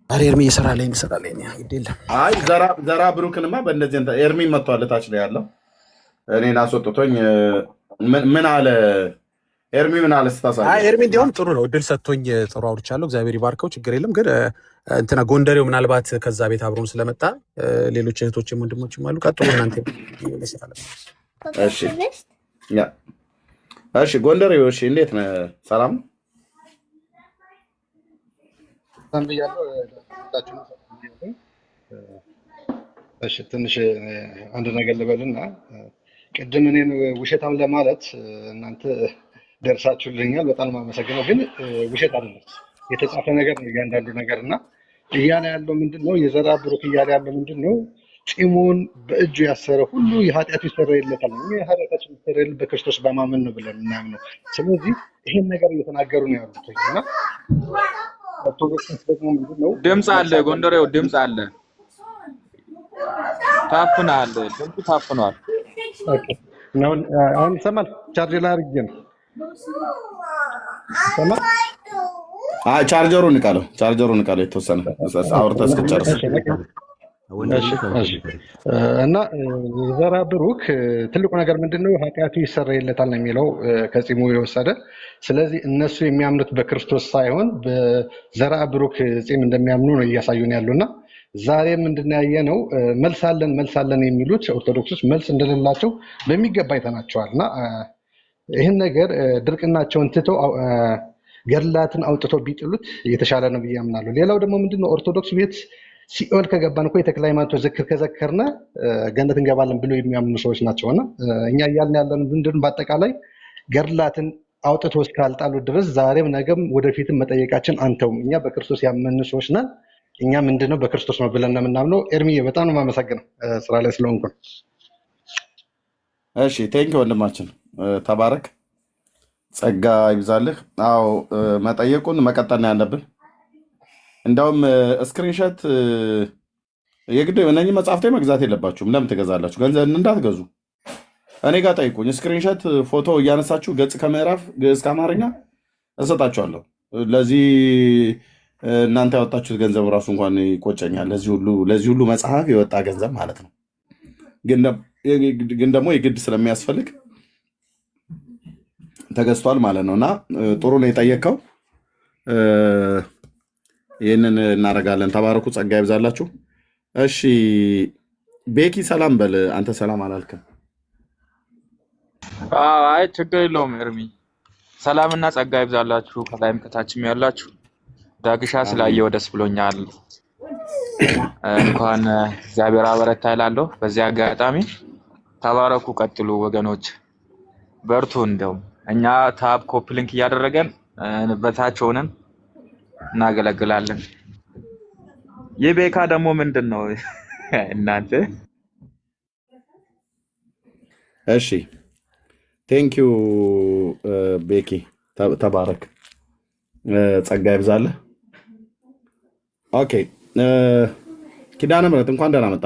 አረ ኤርሚ እየሰራልኝ ግድ የለም። አይ ዘራ ብሩክንማ በእንደዚህ ኤርሚ መጥቷል ታች ላይ ያለው እኔን አስወጥቶኝ ምን አለ ኤርሚ ምን አለ ስታሳይ? አይ ኤርሚ እንዲያውም ጥሩ ነው፣ እድል ሰጥቶኝ ጥሩ አውርቻለሁ። እግዚአብሔር ይባርከው፣ ችግር የለም። ግን እንትና ጎንደሬው ምናልባት ከዛ ቤት አብሮን ስለመጣ ሌሎች እህቶችም ወንድሞችም አሉ። ቀጥሉ እናንተ። እሺ ጎንደሬው፣ እሺ እንዴት ነህ? ሰላም እሺ ትንሽ አንድ ነገር ልበልና ቅድም እኔን ውሸታም ለማለት እናንተ ደርሳችሁልኛል። በጣም የማመሰግነው። ግን ውሸት አይደለም፣ የተጻፈ ነገር ነው እያንዳንዱ ነገር እና እያለ ያለው ምንድን ነው? የዘራ ብሩክ እያለ ያለው ምንድን ነው? ፂሙን በእጁ ያሰረ ሁሉ የኃጢአቱ ይሰረይለታል። የኃጢአታችን ይሰረይል በክርስቶስ በማመን ነው ብለን እናምነው። ስለዚህ ይሄን ነገር እየተናገሩ ነው ያሉት እና ኦርቶዶክስ ደግሞ ምንድን ነው? ድምፅ አለ፣ ጎንደሬው ድምፅ አለ፣ ታፍናል፣ ድምፁ ታፍኗል። አሁን ይሰማል? ቻርጅ ላይ አድርጌ ነው። ቻርጀሩን ንቃለው የተወሰነ አውርተህ እስክትጨርስ እና የዘራ ብሩክ ትልቁ ነገር ምንድን ነው? ኃጢአቱ ይሰረይለታል ነው የሚለው ከፂሙ የወሰደ። ስለዚህ እነሱ የሚያምኑት በክርስቶስ ሳይሆን በዘራ ብሩክ ፂም እንደሚያምኑ ነው እያሳዩን ያሉና ዛሬ ምንድን ያየነው? መልስ አለን የሚሉት ኦርቶዶክሶች መልስ እንደሌላቸው በሚገባ አይተናቸዋል። እና ይህን ነገር ድርቅናቸውን ትተው ገድላትን አውጥተው ቢጥሉት የተሻለ ነው ብዬ አምናለሁ። ሌላው ደግሞ ምንድነው? ኦርቶዶክስ ቤት ሲኦል ከገባን እኮ የተክለ ሃይማኖት ዝክር ከዘከርነ ገነት እንገባለን ብሎ የሚያምኑ ሰዎች ናቸውና እኛ እያልን ያለን ምንድን በአጠቃላይ ገድላትን አውጥቶ እስካልጣሉ ድረስ ዛሬም ነገም ወደፊትም መጠየቃችን አንተውም። እኛ በክርስቶስ ያመኑ ሰዎች ነን። እኛ ምንድነው በክርስቶስ ነው ብለን ነው የምናምነው። ኤርሚዬ በጣም ነው የማመሰግነው ስራ ላይ ስለሆንኩ። እሺ ቴንኪ ወንድማችን ተባረክ፣ ጸጋ ይብዛልህ። አዎ መጠየቁን መቀጠል ያለብን። እንደውም ስክሪንሾት የግድ እነኚህ መጽሐፍት መግዛት የለባችሁም። ለምን ትገዛላችሁ? ገንዘብ እንዳትገዙ እኔ ጋር ጠይቁኝ። ስክሪንሾት ፎቶ እያነሳችሁ ገጽ ከምዕራፍ እስከ አማርኛ እሰጣችኋለሁ። ለዚህ እናንተ ያወጣችሁት ገንዘብ ራሱ እንኳን ይቆጨኛል። ለዚህ ሁሉ መጽሐፍ የወጣ ገንዘብ ማለት ነው። ግን ደግሞ የግድ ስለሚያስፈልግ ተገዝቷል ማለት ነው። እና ጥሩ ነው የጠየቀው። ይህንን እናደርጋለን። ተባረኩ፣ ጸጋ ይብዛላችሁ። እሺ ቤኪ ሰላም በል። አንተ ሰላም አላልክም? አይ ችግር የለውም ኤርሚ። ሰላምና ጸጋ ይብዛላችሁ ከላይም ከታችም ያላችሁ። ዳግሻ ስላየው ደስ ብሎኛል። እንኳን እግዚአብሔር አበረታ እላለሁ። በዚህ አጋጣሚ ተባረኩ፣ ቀጥሉ ወገኖች፣ በርቱ። እንደው እኛ ታብ ኮፕሊንክ እያደረገን በታች ሆነን እናገለግላለን። የቤካ ደግሞ ምንድን ነው እናንተ? እሺ ቴንኪዩ ቤኪ፣ ተባረክ፣ ጸጋ ይብዛልህ። ኦኬ ኪዳነ ምሕረት እንኳን ደህና መጣ።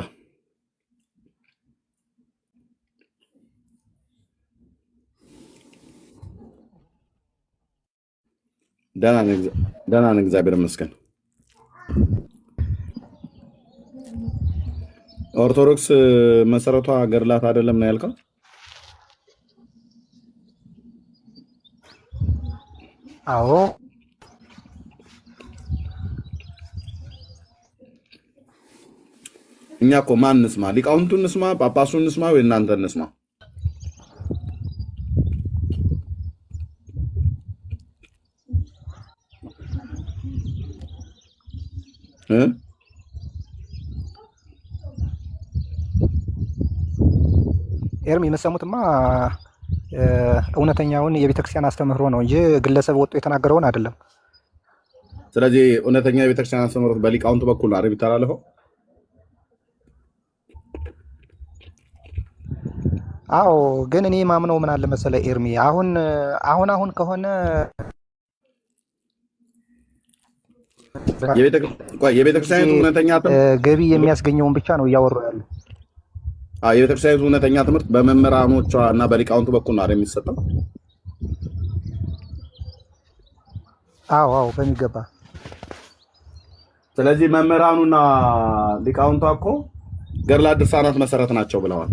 ደህና ነን፣ እግዚአብሔር ይመስገን። ኦርቶዶክስ መሰረቷ ገድላት አይደለም ነው ያልከው? አዎ እኛ እኮ ማን እንስማ? ሊቃውንቱን እንስማ? ጳጳሱን እንስማ? ወይ እናንተ እንስማ? ኤርሚ የምትሰሙትማ እውነተኛውን የቤተክርስቲያን አስተምህሮ ነው እንጂ ግለሰብ ወጥቶ የተናገረውን አይደለም። ስለዚህ እውነተኛ የቤተክርስቲያን አስተምህሮ በሊቃውንቱ በኩል ነው የሚተላለፈው። አዎ ግን እኔ ማምነው ምን አለ መሰለ ኤርሚ፣ አሁን ከሆነ የቤተክርስቲያኒቱ እውነተኛ ገቢ የሚያስገኘውን ብቻ ነው እያወሩ ያሉ። የቤተክርስቲያኒቱ እውነተኛ ትምህርት በመምህራኖቿ እና በሊቃውንቱ በኩል ነው የሚሰጠው። አዎ አዎ በሚገባ። ስለዚህ መምህራኑና ሊቃውንቷ እኮ ገድላት ድርሳናት መሰረት ናቸው ብለዋል።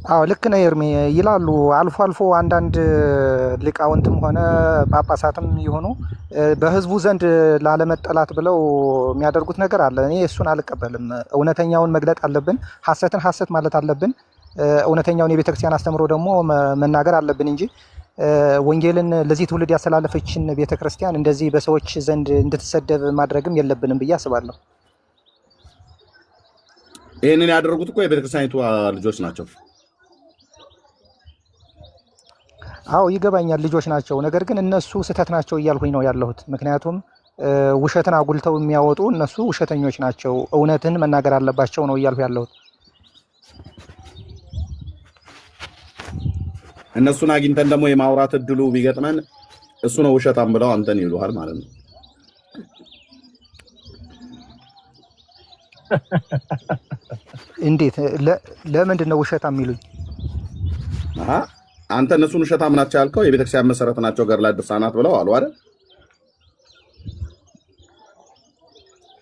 አዎ ልክ ነህ ኤርሚ ይላሉ። አልፎ አልፎ አንዳንድ ሊቃውንትም ሆነ ጳጳሳትም የሆኑ በህዝቡ ዘንድ ላለመጠላት ብለው የሚያደርጉት ነገር አለ። እኔ እሱን አልቀበልም። እውነተኛውን መግለጥ አለብን፣ ሐሰትን ሐሰት ማለት አለብን። እውነተኛውን የቤተክርስቲያን አስተምሮ ደግሞ መናገር አለብን እንጂ ወንጌልን ለዚህ ትውልድ ያስተላለፈችን ቤተክርስቲያን እንደዚህ በሰዎች ዘንድ እንድትሰደብ ማድረግም የለብንም ብዬ አስባለሁ። ይህንን ያደረጉት እኮ የቤተክርስቲያኒቱ ልጆች ናቸው። አዎ ይገባኛል፣ ልጆች ናቸው። ነገር ግን እነሱ ስህተት ናቸው እያልሁኝ ነው ያለሁት። ምክንያቱም ውሸትን አጉልተው የሚያወጡ እነሱ ውሸተኞች ናቸው፣ እውነትን መናገር አለባቸው ነው እያልሁ ያለሁት። እነሱን አግኝተን ደግሞ የማውራት እድሉ ቢገጥመን እሱ ነው ውሸታም ብለው አንተን ይሉሃል ማለት ነው። እንዴት? ለምንድን ነው ውሸታም የሚሉኝ? አንተ እነሱን ውሸታም ናቸው ያልከው የቤተክርስቲያን መሰረት ናቸው ገድላት ድርሳናት ብለው አሉ አይደል?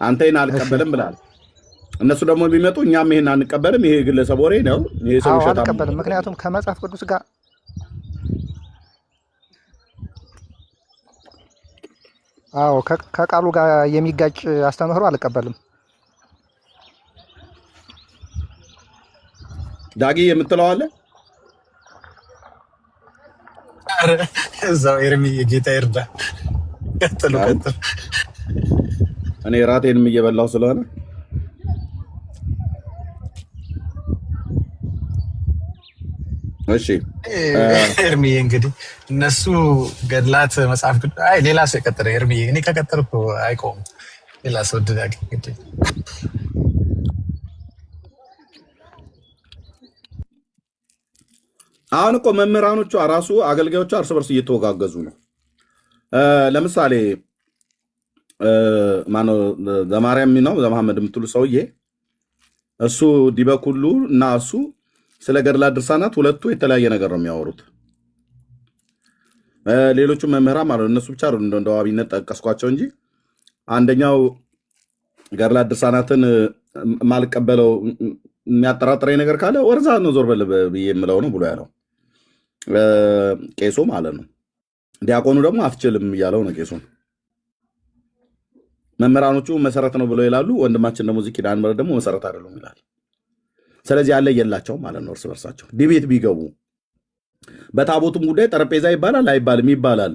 አንተ ይሄን አልቀበልም ብላል። እነሱ ደግሞ ቢመጡ እኛም ይሄን አንቀበልም፣ ይሄ ግለሰብ ወሬ ነው፣ ይሄ ሰው ውሸታም አልቀበልም። ምክንያቱም ከመጽሐፍ ቅዱስ ጋር ከቃሉ ጋር የሚጋጭ አስተምህሮ አልቀበልም። ዳጊ የምትለው አለ? እዛው ኤርሚ የጌታ ይርዳ። ቀጥሉ። እኔ ራቴንም እየበላሁ ስለሆነ እሺ ኤርሚ እንግዲህ እነሱ ገድላት መጽሐፍ አይ ሌላ ሰው የቀጠረ ኤርሚ እኔ ከቀጠርኩ አይቆምም። ሌላ ሰው ድዳግ እንግዲህ አሁን እኮ መምህራኖቹ ራሱ አገልጋዮቹ እርስ በርስ እየተወጋገዙ ነው። ለምሳሌ ማነው ዘማርያም ነው ዘመሐመድ የምትሉ ሰውዬ እሱ ዲበኩሉ እና እሱ ስለ ገድላት ድርሳናት ሁለቱ የተለያየ ነገር ነው የሚያወሩት። ሌሎቹ መምህራን ማለት እነሱ ብቻ እንደ ዋቢነት ጠቀስኳቸው እንጂ አንደኛው ገድላት ድርሳናትን ማልቀበለው የሚያጠራጥረኝ ነገር ካለ ወርዛ ነው ዞር በል ብዬ የምለው ነው ብሎ ያለው ቄሱ ማለት ነው። ዲያቆኑ ደግሞ አትችልም እያለው ነው ቄሱን። መምህራኖቹ መሰረት ነው ብለው ይላሉ። ወንድማችን ደግሞ እዚህ ኪዳነ ምሕረት ደግሞ መሰረት አይደሉም ይላል። ስለዚህ ያለ የላቸው ማለት ነው። እርስ በርሳቸው ዲቤት ቢገቡ በታቦቱም ጉዳይ ጠረጴዛ ይባላል አይባልም፣ ይባላል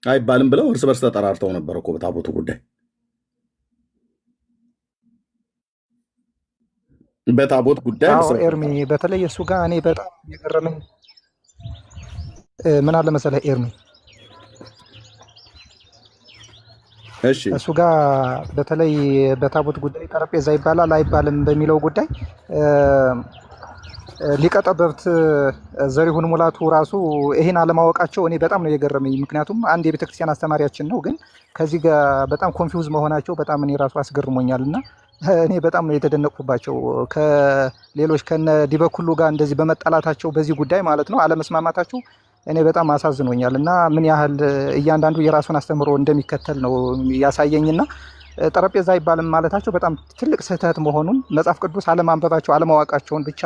አይባልም ብለው እርስ በርስ ተጠራርተው ነበር እኮ በታቦቱ ጉዳይ። በታቦት ጉዳይ ኤርሚ በተለይ እሱ ጋር እኔ በጣም የገረመኝ ምን አለ መሰለህ ኤርሚ፣ እሱ ጋር በተለይ በታቦት ጉዳይ ጠረጴዛ ይባላል አይባልም በሚለው ጉዳይ ሊቀ ጠበብት ዘሪሁን ሙላቱ ራሱ ይሄን አለማወቃቸው እኔ በጣም ነው የገረመኝ። ምክንያቱም አንድ የቤተክርስቲያን አስተማሪያችን ነው፣ ግን ከዚህ ጋር በጣም ኮንፊውዝ መሆናቸው በጣም እኔ ራሱ አስገርሞኛል እና እኔ በጣም ነው የተደነቅኩባቸው። ከሌሎች ከነ ዲበኩሉ ጋር እንደዚህ በመጣላታቸው በዚህ ጉዳይ ማለት ነው አለመስማማታቸው እኔ በጣም አሳዝኖኛል እና ምን ያህል እያንዳንዱ የራሱን አስተምሮ እንደሚከተል ነው ያሳየኝና ጠረጴዛ አይባልም ማለታቸው በጣም ትልቅ ስህተት መሆኑን መጽሐፍ ቅዱስ አለማንበባቸው አለማወቃቸውን ብቻ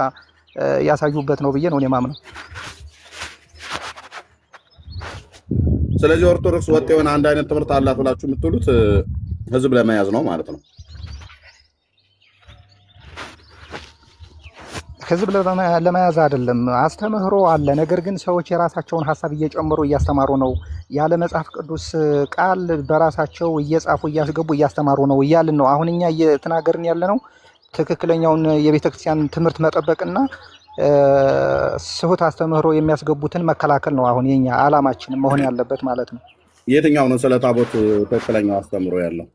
ያሳዩበት ነው ብዬ ነው እኔ ማምነው። ስለዚህ ኦርቶዶክስ ወጥ የሆነ አንድ አይነት ትምህርት አላት ብላችሁ የምትሉት ህዝብ ለመያዝ ነው ማለት ነው። ህዝብ ለመያዝ አይደለም፣ አስተምህሮ አለ። ነገር ግን ሰዎች የራሳቸውን ሀሳብ እየጨመሩ እያስተማሩ ነው። ያለ መጽሐፍ ቅዱስ ቃል በራሳቸው እየጻፉ እያስገቡ እያስተማሩ ነው እያልን ነው አሁን እኛ እየተናገርን ያለ ነው። ትክክለኛውን የቤተክርስቲያን ትምህርት መጠበቅና ስሁት አስተምህሮ የሚያስገቡትን መከላከል ነው አሁን የኛ ዓላማችን መሆን ያለበት ማለት ነው። የትኛው ነው ስለ ታቦት ትክክለኛው አስተምህሮ ያለው?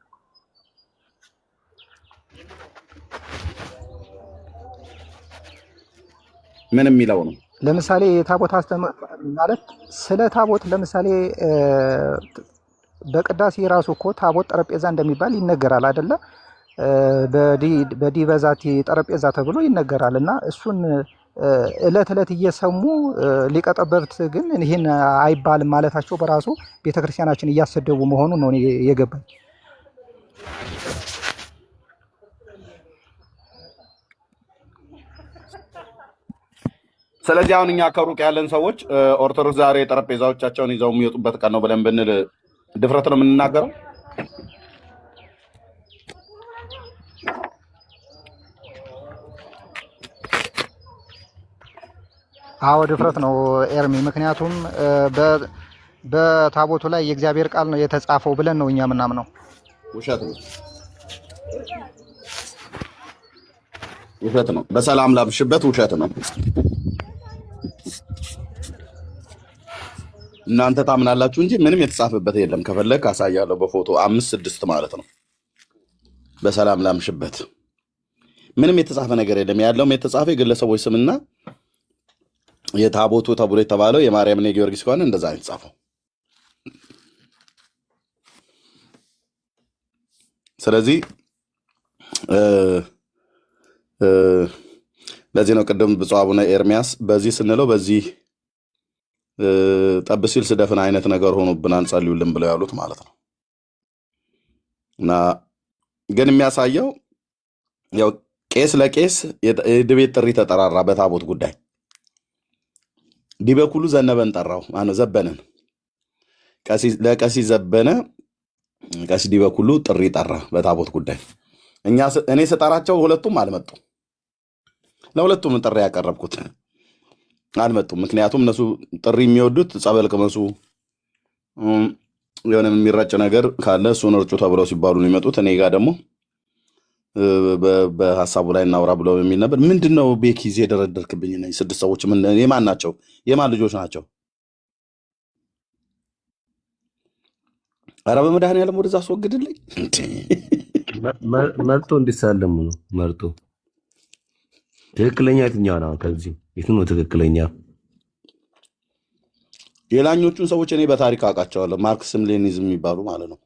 ምን የሚለው ነው? ለምሳሌ የታቦት አስተምህሮ ማለት ስለ ታቦት ለምሳሌ በቅዳሴ ራሱ እኮ ታቦት ጠረጴዛ እንደሚባል ይነገራል አይደለ? በዲበዛቲ ጠረጴዛ ተብሎ ይነገራል። እና እሱን እለት እለት እየሰሙ ሊቀጠበብት ግን ይህን አይባልም ማለታቸው በራሱ ቤተክርስቲያናችን እያሰደቡ መሆኑን ነው የገባኝ። ስለዚህ አሁን እኛ ከሩቅ ያለን ሰዎች ኦርቶዶክስ ዛሬ ጠረጴዛዎቻቸውን ይዘው የሚወጡበት ቀን ነው ብለን ብንል ድፍረት ነው የምንናገረው? አዎ ድፍረት ነው ኤርሚ። ምክንያቱም በታቦቱ ላይ የእግዚአብሔር ቃል ነው የተጻፈው ብለን ነው እኛ ምናምነው። ውሸት ነው፣ ውሸት ነው። በሰላም ላብሽበት ውሸት ነው። እናንተ ታምናላችሁ እንጂ ምንም የተጻፈበት የለም። ከፈለግ አሳያለሁ በፎቶ 5-6 ማለት ነው። በሰላም ላምሽበት ምንም የተጻፈ ነገር የለም። ያለውም የተጻፈ የግለሰቦች ስምና የታቦቱ ተብሎ የተባለው የማርያምና የጊዮርጊስ ከሆነ እንደዛ ነው የተጻፈው። ስለዚህ ለዚህ ነው ቅድም ብፁዕ አቡነ ኤርሚያስ በዚህ ስንለው በዚህ ጠብ ሲል ስደፍን አይነት ነገር ሆኖብን አንጸልዩልን ብለው ያሉት ማለት ነው። እና ግን የሚያሳየው ያው ቄስ ለቄስ የድቤት ጥሪ ተጠራራ በታቦት ጉዳይ። ዲበኩሉ ዘነበን ጠራው ማነው ዘበነን ለቀሲስ ዘበነ ቀሲስ ዲበኩሉ ጥሪ ጠራ በታቦት ጉዳይ። እኔ ስጠራቸው ሁለቱም አልመጡም። ለሁለቱም ጥሪ ያቀረብኩት አልመጡም። ምክንያቱም እነሱ ጥሪ የሚወዱት ጸበል ቅመሱ የሆነ የሚረጭ ነገር ካለ እሱን እርጩ ተብለው ሲባሉ ነው የሚመጡት። እኔ ጋር ደግሞ በሀሳቡ ላይ እናውራ ብለው የሚል ነበር። ምንድን ነው ቤኪ ይዘህ የደረደርክብኝ? 6 ሰዎች የማን ናቸው? የማን ልጆች ናቸው? ኧረ በመድኃኒዓለም ወደዛ አስወግድልኝ። መርጦ እንዲሳለሙ ነው መርጦ። ትክክለኛ የትኛው ነው? ከዚህ የት ነው ትክክለኛ? ሌላኞቹን ሰዎች እኔ በታሪክ አውቃቸዋለሁ። ማርክስም ሌኒዝም የሚባሉ ማለት ነው።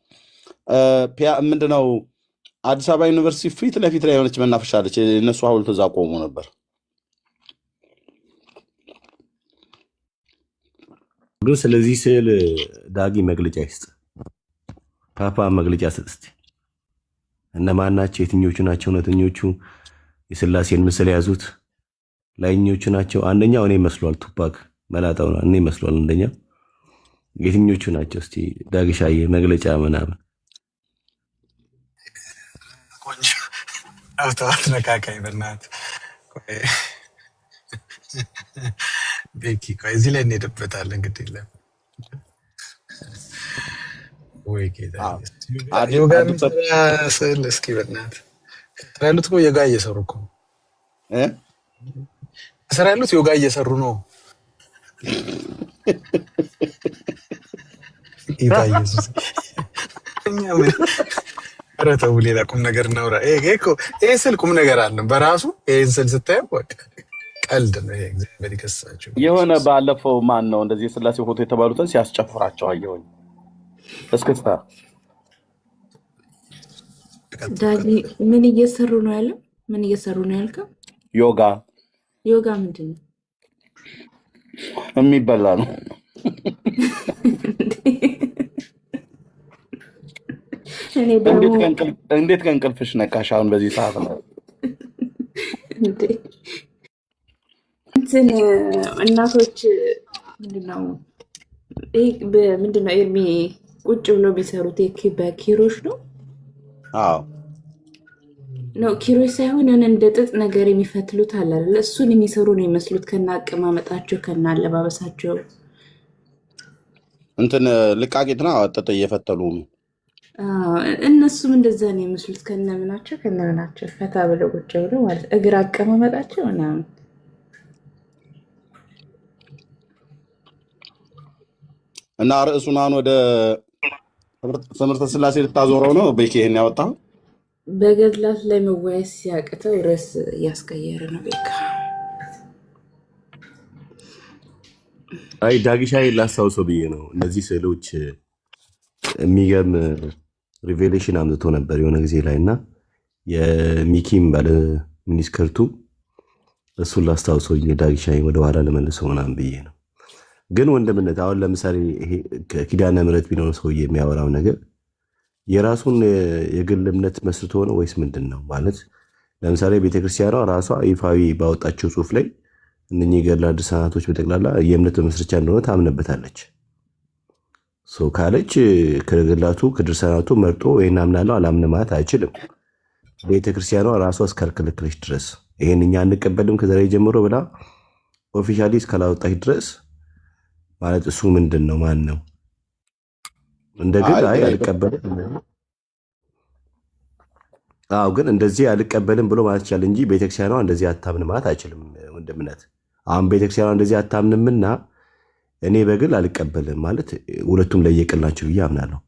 ምንድነው አዲስ አበባ ዩኒቨርሲቲ ፊት ለፊት ላይ የሆነች መናፈሻ አለች። እነሱ ሐውልት እዛ ቆሞ ነበር። ግን ስለዚህ ስዕል ዳጊ መግለጫ ይስጥ፣ ፓፓ መግለጫ ስጥ እስቲ። እነማን ናቸው? የትኞቹ ናቸው እውነተኞቹ የስላሴን ምስል የያዙት? ላይኞቹ ናቸው? አንደኛው እኔ መስሏል፣ ቱፓክ መላጣው ነው እኔ መስሏል። አንደኛ የትኞቹ ናቸው? እስቲ ዳግሻዬ መግለጫ ምናምን ቆንጆ አውጣት ነካካይ በእናትህ ቤኪ ቆይ እዚህ ላይ እንሄድበታለን። እንግዲህ ለ ወይ ጌታ ዮጋ ስዕል እስኪ በእናትህ ከስራ ያሉት እኮ ዮጋ እየሰሩ እኮ ከስራ ያሉት ዮጋ እየሰሩ ነው። ጌታ ኢየሱስ ኧረ ተው ሌላ ቁም ነገር እናውራ። ይሄ ስል ቁም ነገር አለን በራሱ። ይሄን ስል ስታየው በቃ ቀልድ ነው። ይሄ እግዚአብሔር ይከሳቸው። የሆነ ባለፈው ማን ነው እንደዚህ የስላሴ ፎቶ የተባሉትን ሲያስጨፍራቸው አየሁኝ። እስክስታ ዳጊ ምን እየሰሩ ነው ያለው? ምን እየሰሩ ነው ያልከው? ዮጋ። ዮጋ ምንድን ነው? የሚበላ ነው። እንዴት ከእንቅልፍሽ ነቃሽ አሁን በዚህ ሰዓት ነው? እንትን እናቶች ምንድነው ኤርሚ ቁጭ ብሎ የሚሰሩት በኪሮሽ ነው? አዎ ነው ኪሮሽ ሳይሆን እንደ ጥጥ ነገር የሚፈትሉት አለ አይደል? እሱን የሚሰሩ ነው የሚመስሉት ከና አቀማመጣቸው ከና አለባበሳቸው። እንትን ልቃቂት ነው ጥጥ እየፈተሉ ነው። እነሱም እንደዛ ነው የሚመስሉት ከነምናቸው ፈታ ብለው ቁጭ ብለው ማለት እግር አቀማመጣቸው ምናምን። እና ርዕሱን አሁን ወደ ትምህርተ ስላሴ ልታዞረው ነው ቤኪ ይሄን ያወጣው። በገድላት ላይ መወያየት ሲያቅተው ርዕስ እያስቀየረ ነው ቤካ። አይ ዳግሻዬ ላስታውሰው ብዬ ነው። እነዚህ ስዕሎች የሚገርም ሪቬሌሽን አምጥቶ ነበር የሆነ ጊዜ ላይ እና የሚኪም ባለ ሚኒስከርቱ እሱን ላስታውሰው ዳግሻ ወደኋላ ለመልሰው ምናምን ብዬ ነው። ግን ወንድምነት አሁን ለምሳሌ ኪዳነ ምሕረት ቢሆን ሰውዬ የሚያወራው ነገር የራሱን የግል እምነት መስርቶ ነው ወይስ ምንድን ነው? ማለት ለምሳሌ ቤተክርስቲያኗ ራሷ ይፋዊ ባወጣቸው ጽሁፍ ላይ እነኚህ ገድላት ድርሳናቶች በጠቅላላ የእምነት መስርቻ እንደሆነ ታምነበታለች። ካለች ከገድላቱ ከድርሳናቱ መርጦ ይህን አምናለሁ አላምንም ማለት አይችልም። ቤተክርስቲያኗ ራሷ እስካልከለከለች ድረስ ይህን እኛ አንቀበልም ከዛሬ ጀምሮ ብላ ኦፊሻሊ እስካላወጣች ድረስ ማለት እሱ ምንድን ነው? ማን ነው እንደ ግል አይ አልቀበልም። አዎ ግን እንደዚህ አልቀበልም ብሎ ማለት ይቻላል እንጂ ቤተክርስቲያኗ እንደዚህ አታምን ማለት አይችልም። ወንድምነት አሁን ቤተክርስቲያኗ እንደዚህ አታምንምና እኔ በግል አልቀበልም ማለት ሁለቱም ለየቅል ናቸው ብዬ አምናለሁ።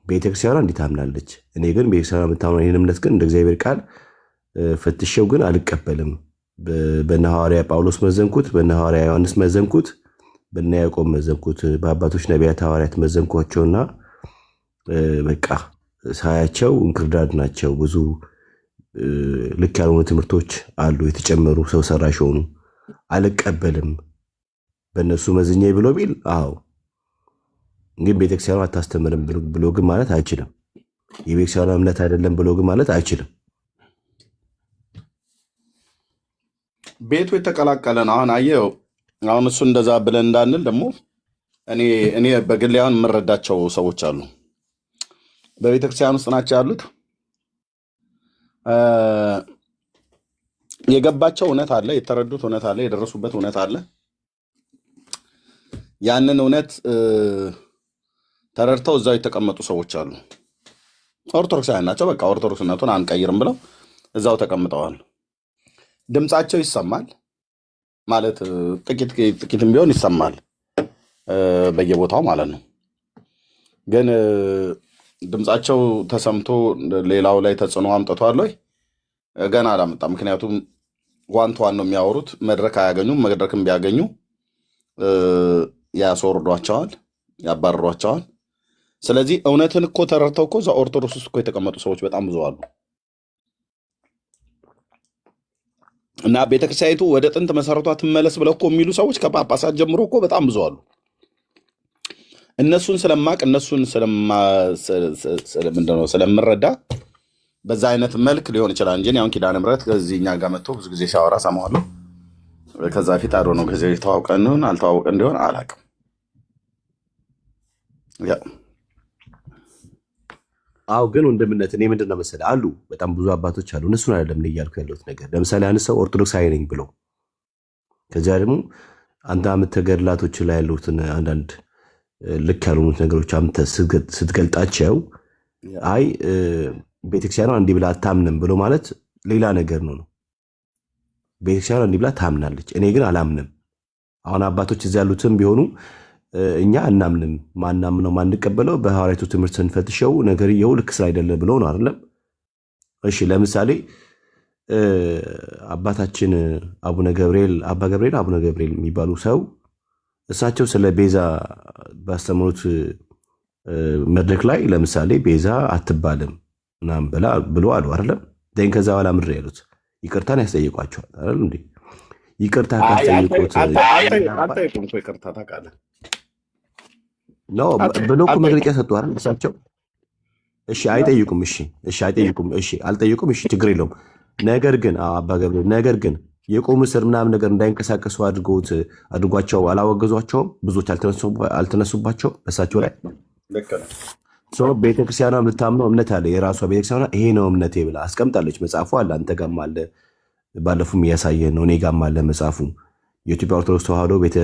ቤተክርስቲያኗ እንዲህ ታምናለች፣ እኔ ግን ቤተክርስቲያኗ የምታምነው ይህን እምነት ግን እንደ እግዚአብሔር ቃል ፈትሼው ግን አልቀበልም። በነ ሐዋርያ ጳውሎስ መዘንኩት፣ በነ ሐዋርያ ዮሐንስ መዘንኩት፣ በነ ያዕቆብ መዘንኩት፣ በአባቶች ነቢያት ሐዋርያት መዘንኳቸውና በቃ ሳያቸው እንክርዳድ ናቸው። ብዙ ልክ ያልሆኑ ትምህርቶች አሉ የተጨመሩ ሰው ሰራሽ ሆኑ፣ አልቀበልም በእነሱ መዝኛ ብሎ ቢል አዎ ግን ቤተክርስቲያኗ አታስተምርም ብሎ ግን ማለት አይችልም። የቤተክርስቲያኗ እምነት አይደለም ብሎ ግን ማለት አይችልም። ቤቱ የተቀላቀለ ነው። አሁን አየው፣ አሁን እሱ እንደዛ ብለን እንዳንል ደግሞ እኔ በግሌ አሁን የምረዳቸው ሰዎች አሉ በቤተክርስቲያን ውስጥ ናቸው ያሉት። የገባቸው እውነት አለ፣ የተረዱት እውነት አለ፣ የደረሱበት እውነት አለ። ያንን እውነት ተረድተው እዛው የተቀመጡ ሰዎች አሉ። ኦርቶዶክሳውያን ናቸው። በቃ ኦርቶዶክስነቱን አንቀይርም ብለው እዛው ተቀምጠዋል። ድምፃቸው ይሰማል ማለት ጥቂትም ቢሆን ይሰማል በየቦታው ማለት ነው። ግን ድምፃቸው ተሰምቶ ሌላው ላይ ተጽዕኖ አምጥቷል ወይ? ገና አላመጣም። ምክንያቱም ዋን ቱ ዋን ነው የሚያወሩት። መድረክ አያገኙም። መድረክም ቢያገኙ ያስወርዷቸዋል፣ ያባርሯቸዋል። ስለዚህ እውነትን እኮ ተረድተው እኮ እዛ ኦርቶዶክስ ውስጥ እኮ የተቀመጡ ሰዎች በጣም ብዙ አሉ። እና ቤተክርስቲያኒቱ ወደ ጥንት መሰረቷ ትመለስ ብለው እኮ የሚሉ ሰዎች ከጳጳሳት ጀምሮ እኮ በጣም ብዙ አሉ። እነሱን ስለማቅ እነሱን ምንድነው ስለምረዳ በዛ አይነት መልክ ሊሆን ይችላል እንጂ አሁን ኪዳነ ምሕረት ከዚህ እኛ ጋር መጥቶ ብዙ ጊዜ ሲያወራ ሰማዋለሁ። ከዛ ፊት አዶ ነው ጊዜ ተዋውቀን ይሁን አልተዋውቀን እንዲሆን አላውቅም። አዎ ግን ወንድምነት እኔ ምንድን ነው መሰለህ አሉ በጣም ብዙ አባቶች አሉ። እነሱን አይደለም እኔ እያልኩ ያለሁት ነገር። ለምሳሌ አንድ ሰው ኦርቶዶክሳዊ ነኝ ብሎ ከዚያ ደግሞ አንተ አምጥተህ ገድላቶች ላይ ያሉትን አንዳንድ ልክ ያልሆኑት ነገሮች አምጥተህ ስትገልጣቸው አይ ቤተክርስቲያኗ እንዲህ ብላ አታምንም ብሎ ማለት ሌላ ነገር ነው። ቤተክርስቲያኗ እንዲህ ብላ ታምናለች፣ እኔ ግን አላምንም። አሁን አባቶች እዚያ ያሉትም ቢሆኑ እኛ አናምንም፣ ማናምነው ማንቀበለው በሐዋርያቱ ትምህርት ስንፈትሸው ነገርየው ልክ ስላይደለ ብለው ነው አይደለም። እሺ ለምሳሌ አባታችን አቡነ ገብርኤል አቡነ ገብርኤል የሚባሉ ሰው እሳቸው ስለ ቤዛ ባስተምሩት መድረክ ላይ ለምሳሌ ቤዛ አትባልም ምናምን ብሎ አሉ አይደለም። ደን ከዛ በኋላ ምድር ያሉት ይቅርታን ያስጠይቋቸዋል አይደል እንዴ? ይቅርታ ካስጠይቁት አልጠይቁም እኮ ይቅርታ ታውቃለህ ነው ብሎ እኮ መግለጫ ሰጡ አይደል እሳቸው። እሺ አይጠይቁም። እሺ አይጠይቁም። እሺ አልጠይቁም። እሺ ችግር የለውም። ነገር ግን አባ ገብርኤል ነገር ግን የቆሙ ስር ምናምን ነገር እንዳይንቀሳቀሱ አድርጓቸው አላወገዟቸውም። ብዙዎች አልተነሱባቸው በእሳቸው ላይ። ቤተክርስቲያኗ የምታምነው እምነት አለ፣ የራሷ ቤተክርስቲያኗ ይሄ ነው እምነቴ ብላ አስቀምጣለች። መጽሐፉ አለ፣ አንተ ጋም አለ፣ ባለፉም እያሳየን ነው፣ እኔ ጋም አለ መጽሐፉ። የኢትዮጵያ ኦርቶዶክስ ተዋሕዶ ቤተ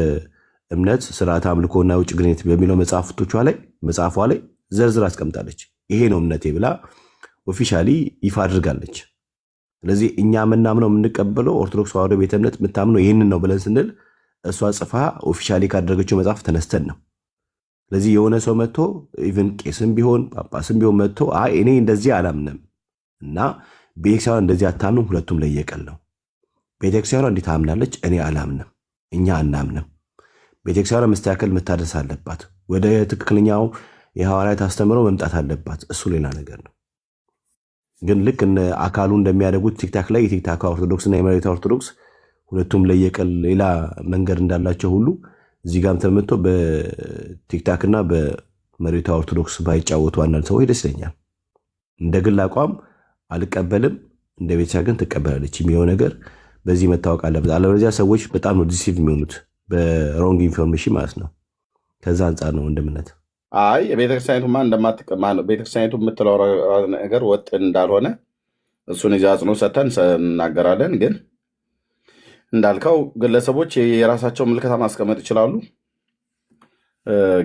እምነት ስርዓት አምልኮና ውጭ ግንኙነት በሚለው መጽሐፏ ላይ ዘርዝር አስቀምጣለች። ይሄ ነው እምነቴ ብላ ኦፊሻሊ ይፋ አድርጋለች። ስለዚህ እኛ የምናምነው የምንቀበለው ኦርቶዶክስ ተዋሕዶ ቤተ እምነት የምታምነው ይህንን ነው ብለን ስንል እሷ ጽፋ ኦፊሻሊ ካደረገችው መጽሐፍ ተነስተን ነው። ስለዚህ የሆነ ሰው መጥቶ ኢቨን ቄስም ቢሆን ጳጳስም ቢሆን መጥቶ አይ እኔ እንደዚህ አላምንም እና ቤተክርስቲያኗ እንደዚህ አታምንም፣ ሁለቱም ለየቀል ነው። ቤተክርስቲያኗ እንዲህ ታምናለች፣ እኔ አላምንም፣ እኛ አናምንም። ቤተክርስቲያኗ መስተካከል መታደስ አለባት፣ ወደ ትክክለኛው የሐዋርያት አስተምሮ መምጣት አለባት። እሱ ሌላ ነገር ነው። ግን ልክ እነ አካሉ እንደሚያደርጉት ቲክታክ ላይ የቲክታክ ኦርቶዶክስ እና የመሬት ኦርቶዶክስ ሁለቱም ለየቀል ሌላ መንገድ እንዳላቸው ሁሉ እዚህ ጋርም ተመቶ በቲክታክ እና በመሬት ኦርቶዶክስ ባይጫወቱ አንዳንድ ሰዎች ደስ ይለኛል። እንደ ግል አቋም አልቀበልም፣ እንደ ቤተሰብ ግን ትቀበላለች የሚለው ነገር በዚህ መታወቅ አለበት። አለበለዚያ ሰዎች በጣም ነው ዲሲቭ የሚሆኑት በሮንግ ኢንፎርሜሽን ማለት ነው። ከዛ አንጻር ነው ወንድምነት። አይ ቤተክርስቲያኒቱማ ቤተክርስቲያኒቱ የምትለው ነገር ወጥ እንዳልሆነ እሱን እዚያ አጽንኦት ሰጥተን እናገራለን። ግን እንዳልከው ግለሰቦች የራሳቸው ምልከታ ማስቀመጥ ይችላሉ።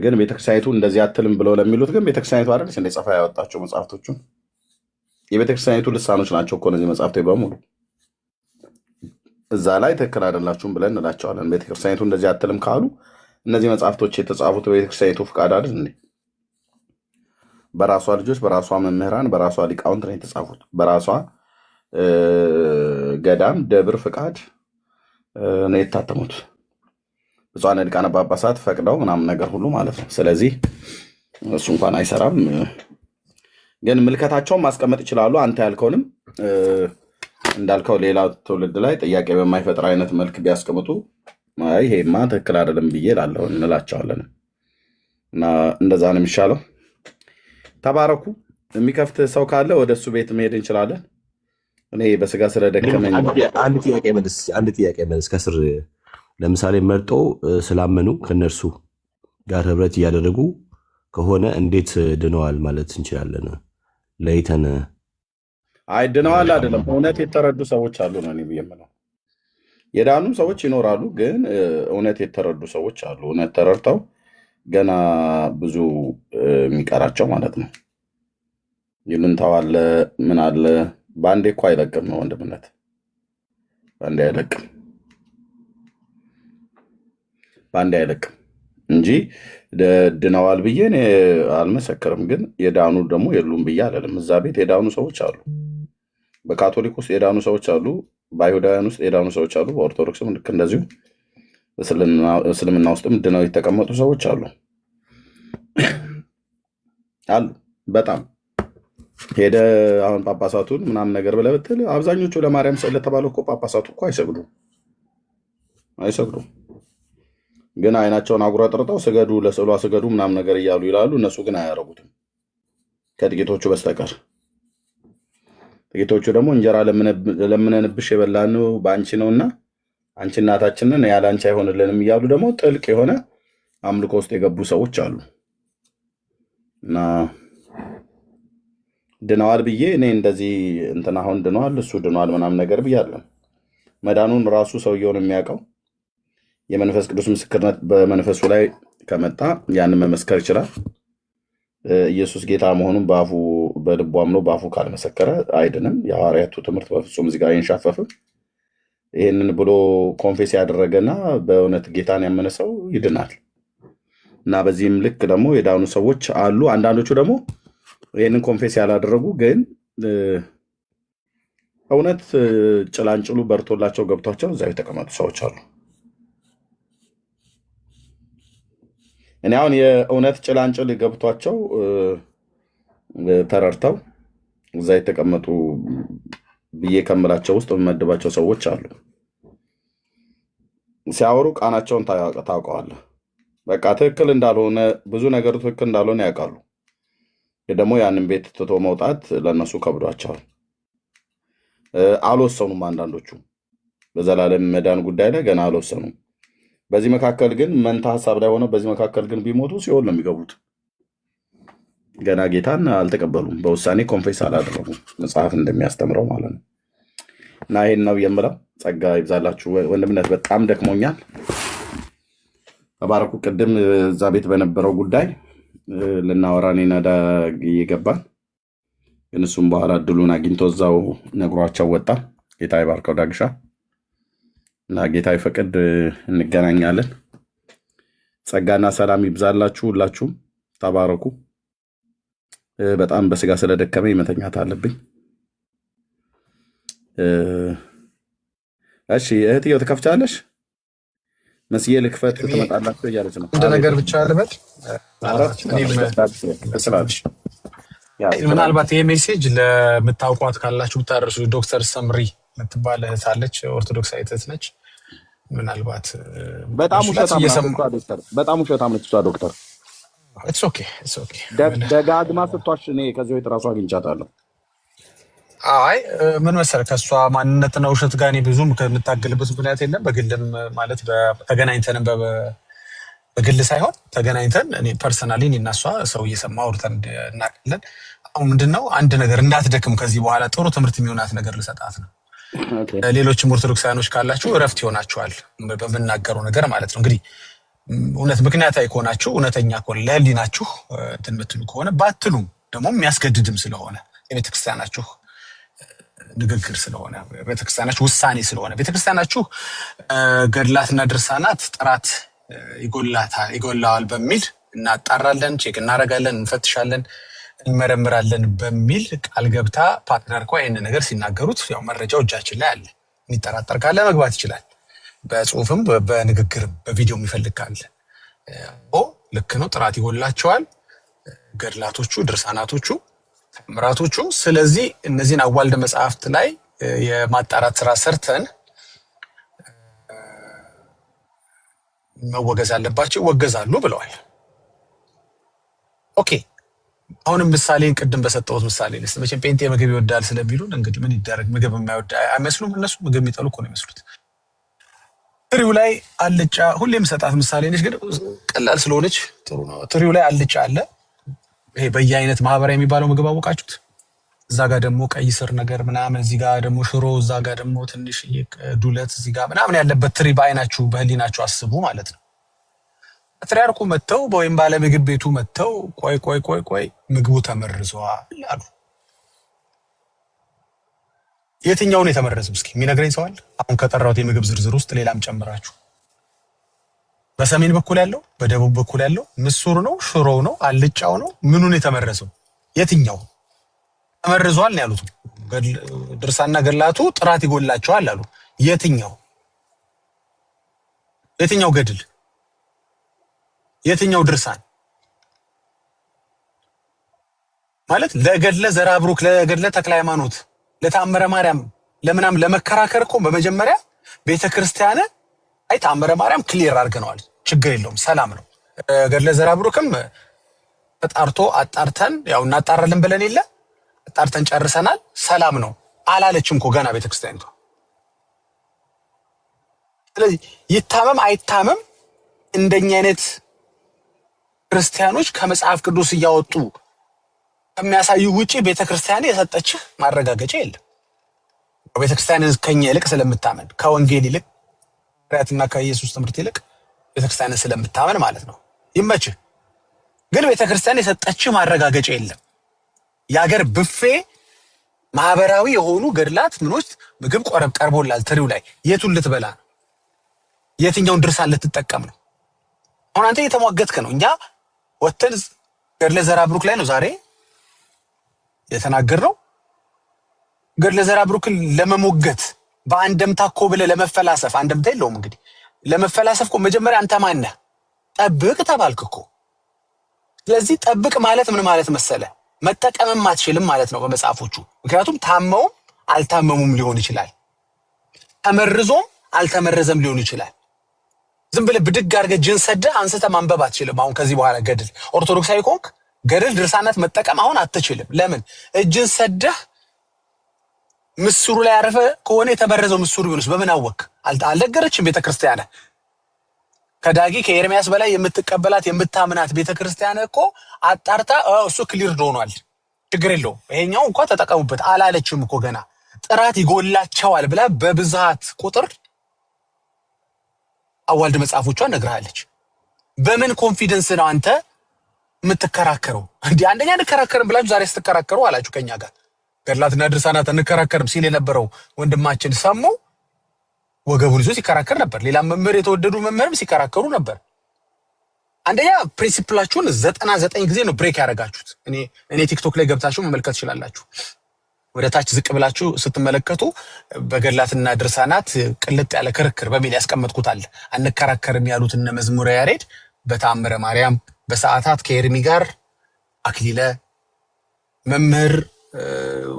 ግን ቤተክርስቲያኒቱ እንደዚህ አትልም ብለው ለሚሉት ግን ቤተክርስቲያኒቱ አይደለች እንደ ጽፋ ያወጣቸው መጽሐፍቶቹን የቤተክርስቲያኒቱ ልሳኖች ናቸው እኮ እነዚህ መጽሐፍቶች በሙሉ። እዛ ላይ ትክክል አይደላችሁም ብለን እንላቸዋለን። ቤተክርስቲያኒቱ እንደዚህ አትልም ካሉ እነዚህ መጽሐፍቶች የተጻፉት በቤተክርስቲያኒቱ ፍቃድ አይደል እንዴ? በራሷ ልጆች፣ በራሷ መምህራን፣ በራሷ ሊቃውንት ነው የተጻፉት። በራሷ ገዳም ደብር ፍቃድ ነው የታተሙት። ብፁዓን ሊቃነ ጳጳሳት ፈቅደው ምናምን ነገር ሁሉ ማለት ነው። ስለዚህ እሱ እንኳን አይሰራም። ግን ምልከታቸውን ማስቀመጥ ይችላሉ። አንተ ያልከውንም እንዳልከው ሌላ ትውልድ ላይ ጥያቄ በማይፈጥር አይነት መልክ ቢያስቀምጡ ይሄማ ትክክል አይደለም ብዬ እላለሁ እንላቸዋለን። እና እንደዛ ነው የሚሻለው። ተባረኩ። የሚከፍት ሰው ካለ ወደ እሱ ቤት መሄድ እንችላለን። እኔ በስጋ ስለደከመኝ አንድ ጥያቄ መልስ ከስር ለምሳሌ መርጦ ስላመኑ ከነርሱ ጋር ህብረት እያደረጉ ከሆነ እንዴት ድነዋል ማለት እንችላለን? ለይተን አይ ድነዋል አይደለም፣ እውነት የተረዱ ሰዎች አሉ ነው እኔ የምለው። የዳኑ ሰዎች ይኖራሉ፣ ግን እውነት የተረዱ ሰዎች አሉ። እውነት ተረድተው ገና ብዙ የሚቀራቸው ማለት ነው። ይሉንታው አለ ምን አለ። በአንዴ እኮ አይለቅም ነው ወንድምነት፣ በአንዴ አይለቅም፣ በአንዴ አይለቅም እንጂ ድነዋል ብዬ እኔ አልመሰክርም። ግን የዳኑ ደግሞ የሉም ብዬ አለልም። እዛ ቤት የዳኑ ሰዎች አሉ። በካቶሊክ ውስጥ የዳኑ ሰዎች አሉ። በአይሁዳውያን ውስጥ የዳኑ ሰዎች አሉ። በኦርቶዶክስም ልክ እንደዚሁ እስልምና ውስጥም ድነው የተቀመጡ ሰዎች አሉ አሉ። በጣም ሄደ አሁን ጳጳሳቱን ምናምን ነገር ብለህ ብትል አብዛኞቹ ለማርያም ስዕል ለተባለው እኮ ጳጳሳቱ እኮ አይሰግዱም። ግን አይናቸውን አጉረጥርጠው ስገዱ፣ ለስዕሏ ስገዱ ምናምን ነገር እያሉ ይላሉ። እነሱ ግን አያደርጉትም ከጥቂቶቹ በስተቀር። ጥቂቶቹ ደግሞ እንጀራ ለምነንብሽ የበላነው በአንቺ ነውና አንቺ እናታችንን ያለ አንቺ አይሆንልንም እያሉ ደግሞ ጥልቅ የሆነ አምልኮ ውስጥ የገቡ ሰዎች አሉ። እና ድነዋል ብዬ እኔ እንደዚህ እንትን አሁን ድነዋል እሱ ድነዋል ምናምን ነገር ብያለሁ። መዳኑን ራሱ ሰውየውን የሚያውቀው የመንፈስ ቅዱስ ምስክርነት በመንፈሱ ላይ ከመጣ ያንን መመስከር ይችላል። ኢየሱስ ጌታ መሆኑን በአፉ በልቡ አምኖ በአፉ ካልመሰከረ አይድንም። የሐዋርያቱ ትምህርት በፍጹም እዚህ ጋር አይንሻፈፍም። ይህንን ብሎ ኮንፌስ ያደረገና በእውነት ጌታን ያመነ ሰው ይድናል። እና በዚህም ልክ ደግሞ የዳኑ ሰዎች አሉ። አንዳንዶቹ ደግሞ ይህንን ኮንፌስ ያላደረጉ ግን እውነት ጭላንጭሉ በርቶላቸው ገብቷቸው እዛ የተቀመጡ ሰዎች አሉ። እኔ አሁን የእውነት ጭላንጭል ገብቷቸው ተረድተው እዛ የተቀመጡ ብዬ ከምላቸው ውስጥ በመድባቸው ሰዎች አሉ። ሲያወሩ ቃናቸውን ታውቀዋለህ። በቃ ትክክል እንዳልሆነ ብዙ ነገሩ ትክክል እንዳልሆነ ያውቃሉ። ደግሞ ያንን ቤት ትቶ መውጣት ለእነሱ ከብዷቸዋል። አልወሰኑም። አንዳንዶቹ በዘላለም መዳን ጉዳይ ላይ ገና አልወሰኑም። በዚህ መካከል ግን መንታ ሀሳብ ላይ ሆነው በዚህ መካከል ግን ቢሞቱ ሲኦል ነው የሚገቡት። ገና ጌታን አልተቀበሉም። በውሳኔ ኮንፌስ አላደረጉም፣ መጽሐፍ እንደሚያስተምረው ማለት ነው። እና ይሄን ነው የምለው። ጸጋ ይብዛላችሁ። ወንድምነት በጣም ደክሞኛል። ተባረኩ። ቅድም እዛ ቤት በነበረው ጉዳይ ልናወራ እኔና ዳግ እየገባን ግን እሱም በኋላ እድሉን አግኝቶ እዛው ነግሯቸው ወጣ። ጌታ ይባርከው ዳግሻ እና ጌታ ይፈቅድ እንገናኛለን። ጸጋና ሰላም ይብዛላችሁ። ሁላችሁም ተባረኩ። በጣም በስጋ ስለደከመኝ መተኛት አለብኝ። እሺ እህትየው ትከፍቻለሽ? መስዬ ልክፈት ትመጣላችሁ እያለች ነው። አንድ ነገር ብቻ ልበል። ምናልባት ይሄ ሜሴጅ ለምታውቋት ካላችሁ ብታደርሱ ዶክተር ሰምሪ የምትባል እህት አለች፣ ኦርቶዶክስ እህት ነች። ምናልባት በጣም ውሸታም ነች እሷ ዶክተር። ደጋግማ ስትዋሽ እኔ ከዚህ ቤት እራሱ አግኝቻታለሁ። አይ ምን መሰለህ ከእሷ ማንነትና ውሸት ጋር እኔ ብዙም ከምታገልበት ምክንያት የለም። በግልም ማለት ተገናኝተንም በግል ሳይሆን ተገናኝተን እኔ ፐርሰናሊ እና እሷ ሰው እየሰማ አውርተን እናውቃለን። አሁን ምንድነው አንድ ነገር እንዳትደክም ከዚህ በኋላ ጥሩ ትምህርት የሚሆናት ነገር ልሰጣት ነው። ሌሎችም ኦርቶዶክሳውያኖች ካላችሁ እረፍት ይሆናችኋል በምናገረው ነገር ማለት ነው። እንግዲህ እውነት ምክንያታዊ ከሆናችሁ እውነተኛ ከሆነ ለህሊናችሁ እንትን የምትሉ ከሆነ ባትሉም ደግሞ የሚያስገድድም ስለሆነ የቤተክርስቲያናችሁ ንግግር ስለሆነ ቤተክርስቲያናችሁ ውሳኔ ስለሆነ ቤተክርስቲያናችሁ ገድላትና ድርሳናት ጥራት ይጎላዋል በሚል እናጣራለን፣ ቼክ እናደርጋለን፣ እንፈትሻለን፣ እንመረምራለን በሚል ቃል ገብታ ፓትርያርኳ ይህን ነገር ሲናገሩት ያው መረጃው እጃችን ላይ አለ። የሚጠራጠር ካለ መግባት ይችላል። በጽሁፍም በንግግርም በቪዲዮ የሚፈልግ ካለ ልክ ነው፣ ጥራት ይጎላቸዋል ገድላቶቹ፣ ድርሳናቶቹ፣ ተአምራቶቹ። ስለዚህ እነዚህን አዋልደ መጽሐፍት ላይ የማጣራት ስራ ሰርተን መወገዝ አለባቸው፣ ይወገዛሉ ብለዋል። ኦኬ አሁንም ምሳሌን ቅድም በሰጠሁት ምሳሌ ልስጥ። መቼም ጴንጤ ምግብ ይወዳል ስለሚሉን እንግዲህ ምን ይደረግ፣ ምግብ የማይወድ አይመስሉም እነሱ። ምግብ የሚጠሉ እኮ ነው የሚመስሉት። ትሪው ላይ አልጫ ሁሌም ሰጣት ምሳሌ ነች፣ ግን ቀላል ስለሆነች ጥሩ ነው። ትሪው ላይ አልጫ አለ። ይሄ በየአይነት ማህበራዊ የሚባለው ምግብ አወቃችሁት? እዛ ጋር ደግሞ ቀይ ስር ነገር ምናምን፣ እዚህ ጋር ደግሞ ሽሮ፣ እዛ ጋር ደግሞ ትንሽ ዱለት፣ እዚህ ጋር ምናምን ያለበት ትሪ በአይናችሁ በህሊናችሁ አስቡ ማለት ነው። ፓትርያርኩ መጥተው ወይም ባለምግብ ቤቱ መጥተው ቆይ ምግቡ ተመርዟል አሉ። የትኛውን የተመረዘው እስኪ የሚነግረኝ ሰው አለ? አሁን ከጠራሁት የምግብ ዝርዝር ውስጥ ሌላም ጨምራችሁ። በሰሜን በኩል ያለው፣ በደቡብ በኩል ያለው ምስሩ ነው፣ ሽሮው ነው፣ አልጫው ነው፣ ምኑን የተመረዘው? የትኛው ተመርዟል ነው ያሉት? ድርሳና ገድላቱ ጥራት ይጎላቸዋል አሉ። የትኛው ገድል? የትኛው ድርሳን? ማለት ለገድለ ዘራብሩክ፣ ለገድለ ተክለ ሃይማኖት፣ ለታምረ ማርያም ለምናም ለመከራከር እኮ በመጀመሪያ ቤተክርስቲያን አይ ታምረ ማርያም ክሊር አድርገነዋል፣ ችግር የለውም ሰላም ነው። ገድለ ዘራብሩክም ተጣርቶ አጣርተን ያው እናጣራለን ብለን የለ አጣርተን ጨርሰናል፣ ሰላም ነው አላለችም እኮ ገና ቤተክርስቲያኒቷ። ስለዚህ ይታመም አይታመም እንደኛ አይነት ክርስቲያኖች ከመጽሐፍ ቅዱስ እያወጡ ከሚያሳዩ ውጪ ቤተክርስቲያን የሰጠችህ ማረጋገጫ የለም። ቤተክርስቲያን ከኛ ይልቅ ስለምታመን ከወንጌል ይልቅ ራያትና ከኢየሱስ ትምህርት ይልቅ ቤተክርስቲያን ስለምታመን ማለት ነው። ይመችህ። ግን ቤተክርስቲያን የሰጠችህ ማረጋገጫ የለም። የሀገር ብፌ ማህበራዊ የሆኑ ገድላት ምኖች ምግብ ቀርቦላል ትሪው ላይ። የቱን ልትበላ ነው? የትኛውን ድርሳን ልትጠቀም ነው? አሁን አንተ እየተሟገትክ ነው። እኛ ወተን ገድለ ዘራብሩክ ላይ ነው ዛሬ የተናገርነው። ገድለ ዘራብሩክን ለመሞገት በአንደምታ እኮ ብለህ ለመፈላሰፍ፣ አንደምታ የለውም እንግዲህ ለመፈላሰፍ እኮ መጀመሪያ አንተ ማን ነህ? ጠብቅ ተባልክ እኮ። ስለዚህ ጠብቅ ማለት ምን ማለት መሰለ? መጠቀምም አትችልም ማለት ነው በመጽሐፎቹ። ምክንያቱም ታመውም አልታመሙም ሊሆን ይችላል፣ ተመርዞም አልተመረዘም ሊሆን ይችላል። ዝም ብለህ ብድግ አድርገህ ጅን ሰደህ አንስተህ ማንበብ አትችልም። አሁን ከዚህ በኋላ ገድል ኦርቶዶክሳዊ ኮንክ ገድል ድርሳናት መጠቀም አሁን አትችልም። ለምን? እጅን ሰደህ ምስሩ ላይ ያረፈ ከሆነ የተመረዘው ምስሩ ቢሆንስ በምን አወቅ? አልነገረችም ቤተክርስቲያን። ከዳጊ ከኤርሚያስ በላይ የምትቀበላት የምታምናት ቤተክርስቲያን እኮ አጣርታ እሱ ክሊር ሆኗል ችግር የለውም ይሄኛው እንኳን ተጠቀሙበት አላለችም እኮ። ገና ጥራት ይጎላቸዋል ብላ በብዛት ቁጥር አዋልድ መጽሐፎቿን ነግራለች። በምን ኮንፊደንስ ነው አንተ የምትከራከረው? እንዴ አንደኛ እንከራከርም ብላችሁ ዛሬ ስትከራከሩ አላችሁ ከኛ ጋር ገድላትና ድርሳናት እንከራከርም ሲል የነበረው ወንድማችን ሰሙ ወገቡን ይዞ ሲከራከር ነበር። ሌላ መምህር የተወደዱ መምህርም ሲከራከሩ ነበር። አንደኛ ፕሪንሲፕላችሁን 99 ጊዜ ነው ብሬክ ያደረጋችሁት። እኔ ቲክቶክ ላይ ገብታችሁ መመልከት ትችላላችሁ። ወደ ታች ዝቅ ብላችሁ ስትመለከቱ በገድላትና ድርሳናት ቅልጥ ያለ ክርክር በሚል ያስቀመጥኩት አለ። አንከራከርም ያሉት እነ መዝሙረ ያሬድ በተአምረ ማርያም በሰዓታት ከኤርሚ ጋር አክሊለ መምህር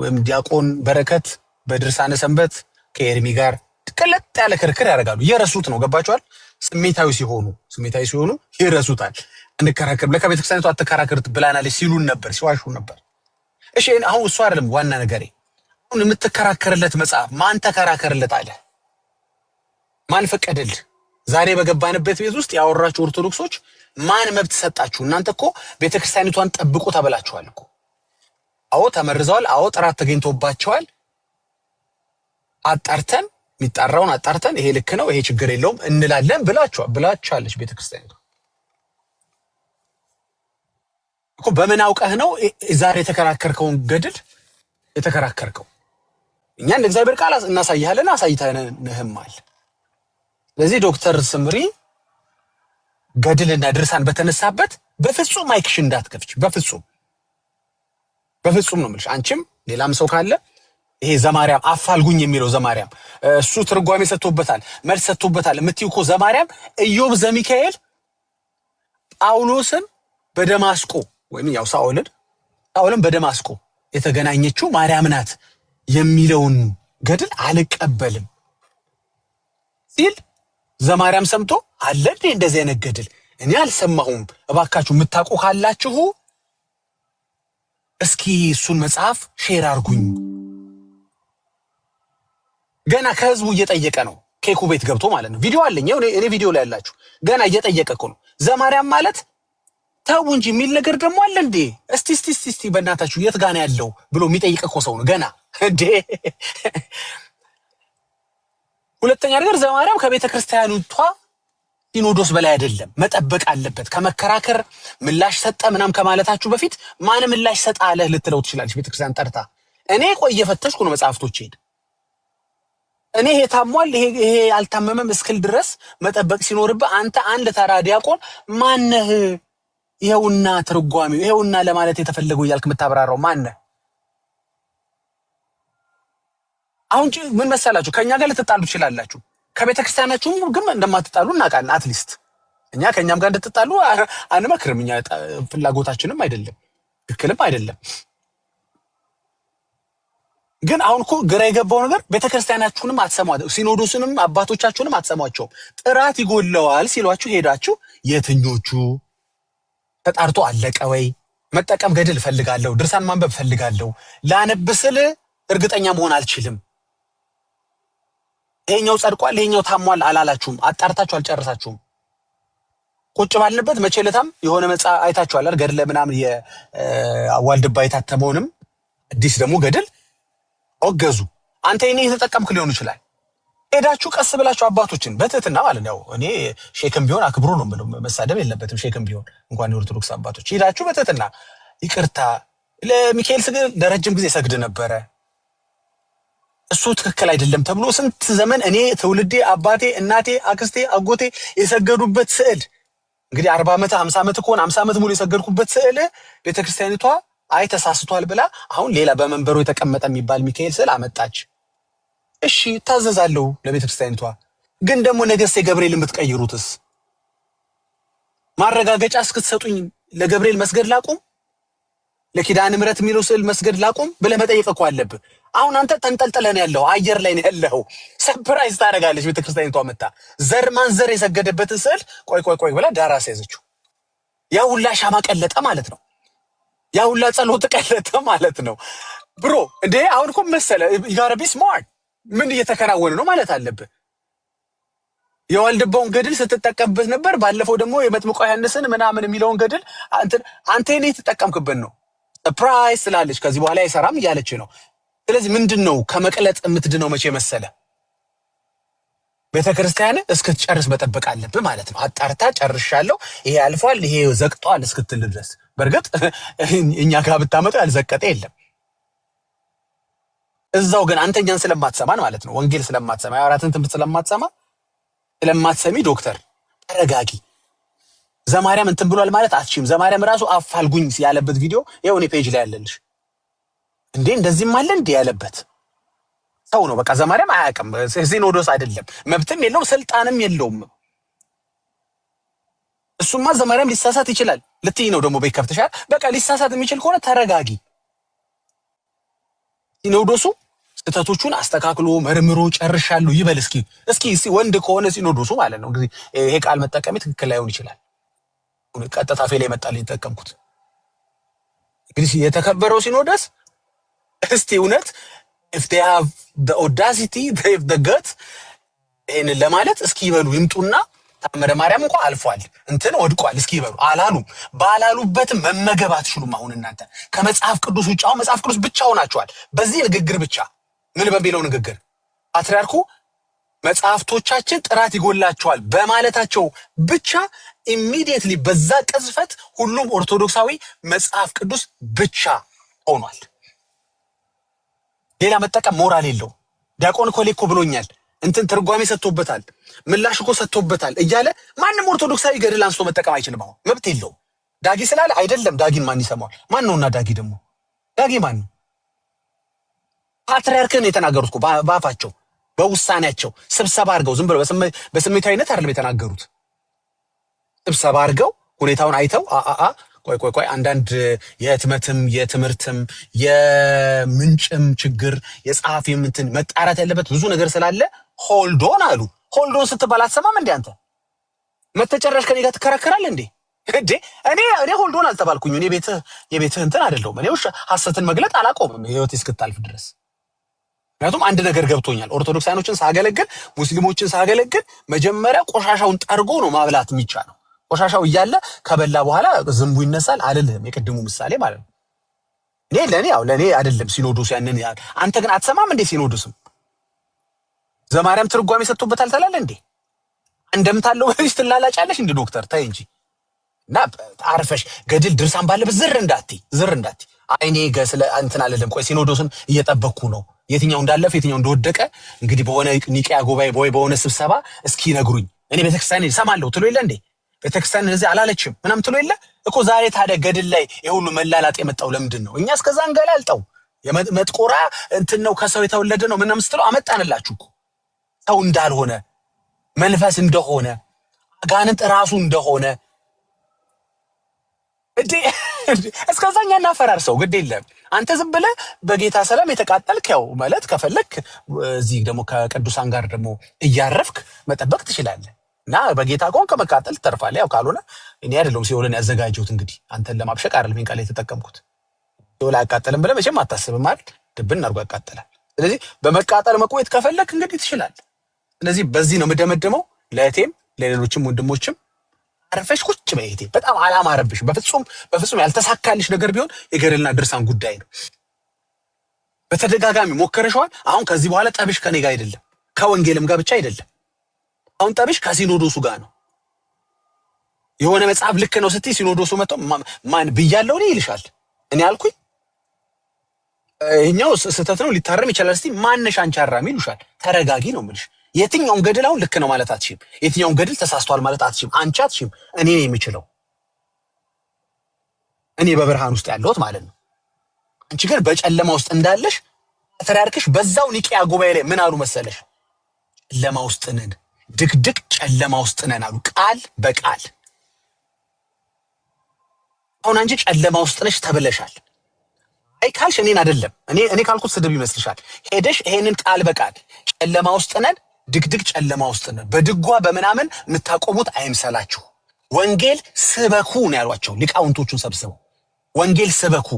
ወይም ዲያቆን በረከት በድርሳነ ሰንበት ከኤርሚ ጋር ቅልጥ ያለ ክርክር ያደርጋሉ። እየረሱት ነው። ገባችኋል? ስሜታዊ ሲሆኑ ይረሱታል። አንከራከርም ለካ ቤተክርስቲያኒቱ አትከራከርት ብላናለች ሲሉን ነበር፣ ሲዋሹ ነበር። እሺ አሁን እሱ አይደለም ዋና ነገሬ። አሁን የምትከራከርለት መጽሐፍ ማን ተከራከርለት አለ? ማን ፈቀደልህ? ዛሬ በገባንበት ቤት ውስጥ ያወራችሁ ኦርቶዶክሶች ማን መብት ሰጣችሁ? እናንተ እኮ ቤተክርስቲያኒቷን ጠብቁ ተብላችኋል እኮ። አዎ ተመርዘዋል። አዎ ጥራት ተገኝቶባቸዋል። አጣርተን የሚጣራውን አጣርተን ይሄ ልክ ነው ይሄ ችግር የለውም እንላለን ብላችኋለች ቤተክርስቲያኒቷ እኮ። በምን አውቀህ ነው ዛሬ የተከራከርከውን ገድል የተከራከርከው? እኛ እንደ እግዚአብሔር ቃል እናሳይሃለን፣ አሳይተንህማል። ስለዚህ ዶክተር ስምሪ ገድልና ድርሳን በተነሳበት በፍጹም ማይክሽ እንዳትከፍች፣ በፍጹም ነው የምልሽ። አንቺም ሌላም ሰው ካለ ይሄ ዘማርያም አፋልጉኝ የሚለው ዘማርያም እሱ ትርጓሜ ሰጥቶበታል፣ መልስ ሰጥቶበታል የምትይው እኮ ዘማርያም ኢዮብ ዘሚካኤል ጳውሎስን በደማስቆ ወይም ያው ሳኦልን በደማስቆ የተገናኘችው ማርያም ናት የሚለውን ገድል አልቀበልም ሲል ዘማርያም ሰምቶ አለ እንዴ እንደዚህ አይነት ገድል እኔ አልሰማሁም፣ እባካችሁ የምታውቁ ካላችሁ እስኪ እሱን መጽሐፍ ሼር አርጉኝ። ገና ከህዝቡ እየጠየቀ ነው፣ ኬኩ ቤት ገብቶ ማለት ነው። ቪዲዮ አለኝ እኔ ቪዲዮ ላይ ያላችሁ ገና እየጠየቀ እኮ ነው። ዘማርያም ማለት ተው እንጂ የሚል ነገር ደግሞ አለ እንዴ? እስቲ በእናታችሁ የት ጋር ነው ያለው ብሎ የሚጠይቅ እኮ ሰው ነው ገና እንዴ። ሁለተኛ ነገር ዘማርያም ከቤተ ክርስቲያኒቷ ሲኖዶስ በላይ አይደለም፣ መጠበቅ አለበት። ከመከራከር ምላሽ ሰጠ ምናም ከማለታችሁ በፊት ማን ምላሽ ሰጣ አለህ ልትለው ትችላለች ቤተክርስቲያን ጠርታ። እኔ ቆይ እየፈተሽኩ ነው መጽሐፍቶቼን፣ እኔ ይሄ ታሟል ይሄ አልታመመም እስክል ድረስ መጠበቅ ሲኖርብህ አንተ አንድ ተራ ዲያቆን ማነህ? ይሄውና ትርጓሜው ይሄውና ለማለት የተፈለገው እያልክ የምታብራራው ማነህ? አሁን ምን መሰላችሁ፣ ከኛ ጋር ልትጣሉ ትችላላችሁ፣ ከቤተክርስቲያናችሁም ግን እንደማትጣሉ እናውቃለን። አትሊስት እኛ ከኛም ጋር እንድትጣሉ አንመክርም። እኛ ፍላጎታችንም አይደለም ትክክልም አይደለም። ግን አሁን እኮ ግራ የገባው ነገር ቤተክርስቲያናችሁንም አትሰሟቸው፣ ሲኖዶስንም አባቶቻችሁንም አትሰሟቸው። ጥራት ይጎለዋል ሲሏችሁ ሄዳችሁ የትኞቹ ተጣርቶ አለቀ ወይ? መጠቀም ገድል እፈልጋለሁ፣ ድርሳን ማንበብ እፈልጋለሁ፣ ላነብስል እርግጠኛ መሆን አልችልም፣ ይሄኛው ጸድቋል ይሄኛው ታሟል አላላችሁም፣ አጣርታችሁ አልጨረሳችሁም። ቁጭ ባልንበት መቼ ለታም የሆነ መጽሐፍ አይታችኋል አይደል? ገድለ ምናምን የዋልድባ የታተመውንም አዲስ ደግሞ ገድል ወገዙ። አንተ እኔ የተጠቀምክ ሊሆን ይችላል። ሄዳችሁ ቀስ ብላችሁ አባቶችን በትህትና ማለት ነው። እኔ ሼክም ቢሆን አክብሩ ነው የምለው፣ መሳደብ የለበትም። ሼክም ቢሆን እንኳን የኦርቶዶክስ አባቶች ሄዳችሁ በትህትና ይቅርታ፣ ለሚካኤል ስግድ ለረጅም ጊዜ ሰግድ ነበረ፣ እሱ ትክክል አይደለም ተብሎ ስንት ዘመን እኔ ትውልዴ አባቴ እናቴ አክስቴ አጎቴ የሰገዱበት ስዕል እንግዲህ 40 ዓመት 50 ዓመት ከሆነ 50 ዓመት ሙሉ የሰገድኩበት ስዕል ቤተክርስቲያኒቷ አይ ተሳስቷል ብላ አሁን ሌላ በመንበሩ የተቀመጠ የሚባል ሚካኤል ስዕል አመጣች። እሺ ታዘዛለሁ ለቤተክርስቲያኒቷ። ግን ደግሞ ነገስቴ ገብርኤል የምትቀይሩትስ ማረጋገጫ እስክትሰጡኝ ለገብርኤል መስገድ ላቁም፣ ለኪዳነ ምሕረት የሚለው ስዕል መስገድ ላቁም ብለህ መጠየቅ እኮ አለብህ። አሁን አንተ ተንጠልጥለን ያለው አየር ላይ ነው ያለው። ሰርፕራይዝ ታደርጋለች ቤተክርስቲያኒቷ መጣ ዘር ማንዘር የሰገደበትን ስዕል ቆይ ብላ ዳራ ያዘችው። ያ ሁላ ሻማ ቀለጠ ማለት ነው። ያ ሁላ ጸሎት ቀለጠ ማለት ነው። ብሮ እንዴ አሁን እኮ መሰለ ይጋራ ቢ ስማርት ምን እየተከናወነ ነው ማለት አለብህ። የዋልድባውን ገድል ስትጠቀምበት ነበር። ባለፈው ደግሞ የመጥምቁ ዮሐንስን ምናምን የሚለውን ገድል አንተ እኔ ተጠቀምክበት ነው። ሰርፕራይዝ ስላለች ከዚህ በኋላ አይሰራም እያለች ነው። ስለዚህ ምንድነው ከመቅለጥ የምትድነው መቼ መሰለ? ቤተክርስቲያን እስክትጨርስ መጠበቅ አለብህ ማለት ነው። አጣርታ ጨርሻለሁ፣ ይሄ አልፏል፣ ይሄ ዘቅጧል እስክትል ድረስ። በእርግጥ እኛ ጋር ብታመጣው ያልዘቀጠ የለም። እዛው ግን አንተኛን ስለማትሰማን ማለት ነው፣ ወንጌል ስለማትሰማ የሐዋርያትን ትምህርት ስለማትሰሚ ዶክተር ተረጋጊ። ዘማርያም እንትን ብሏል ማለት አትችም። ዘማርያም ራሱ አፋልጉኝ ያለበት ቪዲዮ ይኸው እኔ ፔጅ ላይ ያለልሽ። እንዴ እንደዚህም አለ እንዴ ያለበት ሰው ነው። በቃ ዘማሪያም አያውቅም። ሲኖዶስ አይደለም፣ መብትም የለውም፣ ስልጣንም የለውም። እሱማ ዘማሪያም ሊሳሳት ይችላል ልትይ ነው ደግሞ ቤት ከፍተሻል። በቃ ሊሳሳት የሚችል ከሆነ ተረጋጊ። ሲኖዶሱ ስህተቶቹን አስተካክሎ መርምሮ ጨርሻለሁ ይበል። እስኪ ወንድ ከሆነ ሲኖዶሱ ማለት ነው። እንግዲህ ይሄ ቃል መጠቀሜ ትክክል ላይሆን ይችላል። ቀጥታ ፌል ይመጣልኝ ተጠቀምኩት። እንግዲህ የተከበረው ሲኖዶስ እስቲ እውነት if they have the audacity, they have the guts ይሄንን ለማለት እስኪ ይበሉ ይምጡና ታምረ ማርያም እንኳን አልፏል እንትን ወድቋል እስኪ ይበሉ አላሉም። ባላሉበትም መመገብ አትችሉም። አሁን እናንተ ከመጽሐፍ ቅዱስ ውጭ አሁን መጽሐፍ ቅዱስ ብቻ ሆናችኋል። በዚህ ንግግር ብቻ ምን በሚለው ንግግር ፓትርያርኩ መጽሐፍቶቻችን ጥራት ይጎላቸዋል በማለታቸው ብቻ ኢሚዲየትሊ በዛ ቅጽበት ሁሉም ኦርቶዶክሳዊ መጽሐፍ ቅዱስ ብቻ ሆኗል። ሌላ መጠቀም ሞራል የለው። ዲያቆን ኮሌኮ ብሎኛል እንትን ትርጓሜ ሰጥቶበታል ምላሽ እኮ ሰጥቶበታል እያለ ማንም ኦርቶዶክሳዊ ገድል አንስቶ መጠቀም አይችልም። አሁን መብት የለው። ዳጊ ስላለ አይደለም። ዳጊን ማን ይሰማዋል? ማን ነውና ዳጊ ደግሞ ዳጊ ማን ነው? ፓትርያርክን የተናገሩት እኮ በአፋቸው በውሳኔያቸው ስብሰባ አድርገው ዝም ብለው በስሜታዊነት አይደለም የተናገሩት። ስብሰባ አድርገው ሁኔታውን አይተው ቆይ አንዳንድ የህትመትም የትምህርትም የምንጭም ችግር የጸሐፊም እንትን መጣራት ያለበት ብዙ ነገር ስላለ ሆልዶን አሉ። ሆልዶን ስትባል አትሰማም እንዴ አንተ? መተጨረሽ ከኔ ጋር ትከራከራለህ እንዴ? እኔ ሆልዶን አልተባልኩኝ። እኔ የቤትህ እንትን አይደለሁም። እኔ ሐሰትን መግለጥ አላቆምም ህይወቴ እስክታልፍ ድረስ። ምክንያቱም አንድ ነገር ገብቶኛል። ኦርቶዶክሳኖችን ሳገለግል ሙስሊሞችን ሳገለግል መጀመሪያ ቆሻሻውን ጠርጎ ነው ማብላት የሚቻለው። ቆሻሻው እያለ ከበላ በኋላ ዝንቡ ይነሳል አልልህም። የቅድሙ ምሳሌ ማለት ነው። ለእኔ አይደለም ሲኖዶስ ያንን ያህል። አንተ ግን አትሰማም እንዴ? ሲኖዶስም ዘማርያም ትርጓሜ ሰጥቶበታል ትላለህ እንዴ? እንደምታለው ወይስ ትላላጫለሽ እንዴ? ዶክተር ታይ እንጂ እና አርፈሽ ገድል ድርሳን ባለበት ዝር እንዳትይ። አይኔ ገስለ እንትን አለለም። ቆይ ሲኖዶስን እየጠበቅኩ ነው። የትኛው እንዳለፈ የትኛው እንደወደቀ እንግዲህ በሆነ ኒቂያ ጉባኤ በሆነ ስብሰባ እስኪ ነግሩኝ። እኔ ቤተክርስቲያን እሰማለሁ ትሎ የለ እንዴ? ቤተክርስቲያን እንደዚህ አላለችም ምናምን ትሎ የለ እኮ። ዛሬ ታዲያ ገድል ላይ የሁሉ መላላጥ የመጣው ለምንድን ነው? እኛ እስከዛ እንገላልጠው የመጥቆራ እንትን ነው ከሰው የተወለደ ነው ምናምን ስትለው አመጣንላችሁ እኮ። ሰው እንዳልሆነ መንፈስ እንደሆነ አጋንንት ራሱ እንደሆነ እስከዛኛ እናፈራርሰው ግድ የለም። አንተ ዝም ብለህ በጌታ ሰላም የተቃጠልክ ያው ማለት ከፈለክ እዚህ ደግሞ ከቅዱሳን ጋር ደግሞ እያረፍክ መጠበቅ ትችላለህ። እና በጌታ ቆን ከመቃጠል ትተርፋለህ። ያው ካልሆነ እኔ አይደለም ሲኦልን ያዘጋጀሁት እንግዲህ አንተን ለማብሸቅ አይደለም ቃል የተጠቀምኩት። ሲኦል አያቃጥልም ብለህ መቼም አታስብም አይደል? ድብን አድርጎ ያቃጥላል። ስለዚህ በመቃጠል መቆየት ከፈለክ እንግዲህ ትችላለህ። ስለዚህ በዚህ ነው የምደመድመው። ለእህቴም ለሌሎችም ወንድሞችም አረፈሽ ቁጭ በይ እህቴ። በጣም አላማረብሽ። በፍጹም ያልተሳካልሽ ነገር ቢሆን የገድልና ድርሳን ጉዳይ ነው። በተደጋጋሚ ሞከረሽዋል። አሁን ከዚህ በኋላ ጠብሽ ከኔ ጋር አይደለም ከወንጌልም ጋር ብቻ አይደለም። አሁን ጠብሽ ከሲኖዶሱ ጋር ነው። የሆነ መጽሐፍ ልክ ነው ስትይ ሲኖዶሱ መጥቶ ማን ብያለሁ እኔ ይልሻል። እኔ አልኩኝ ይሄኛው ስህተት ነው ሊታረም ይችላል። እስቲ ማነሽ አንቺ አራሚ ይሉሻል። ተረጋጊ ነው የምልሽ። የትኛውን ገድል አሁን ልክ ነው ማለት አትችይም። የትኛውን ገድል ተሳስቷል ማለት አትችይም። አንቺ አትችይም። እኔ ነኝ የምችለው። እኔ በብርሃን ውስጥ ያለሁት ማለት ነው። አንቺ ግን በጨለማ ውስጥ እንዳለሽ ፓትርያርክሽ በዛው ኒቂያ ጉባኤ ላይ ምን አሉ መሰለሽ? ጨለማ ውስጥ ነን፣ ድቅድቅ ጨለማ ውስጥ ነን አሉ ቃል በቃል። አሁን አንቺ ጨለማ ውስጥ ነሽ ተብለሻል። አይ ካልሽ እኔን አይደለም እኔ ካልኩት ስድብ ይመስልሻል? ሄደሽ ይሄንን ቃል በቃል ጨለማ ውስጥ ነን፣ ድቅድቅ ጨለማ ውስጥ ነን፣ በድጓ በምናምን የምታቆሙት አይምሰላችሁ። ወንጌል ስበኩ ነው ያሏቸው ሊቃውንቶቹን ሰብስበው። ወንጌል ስበኩ።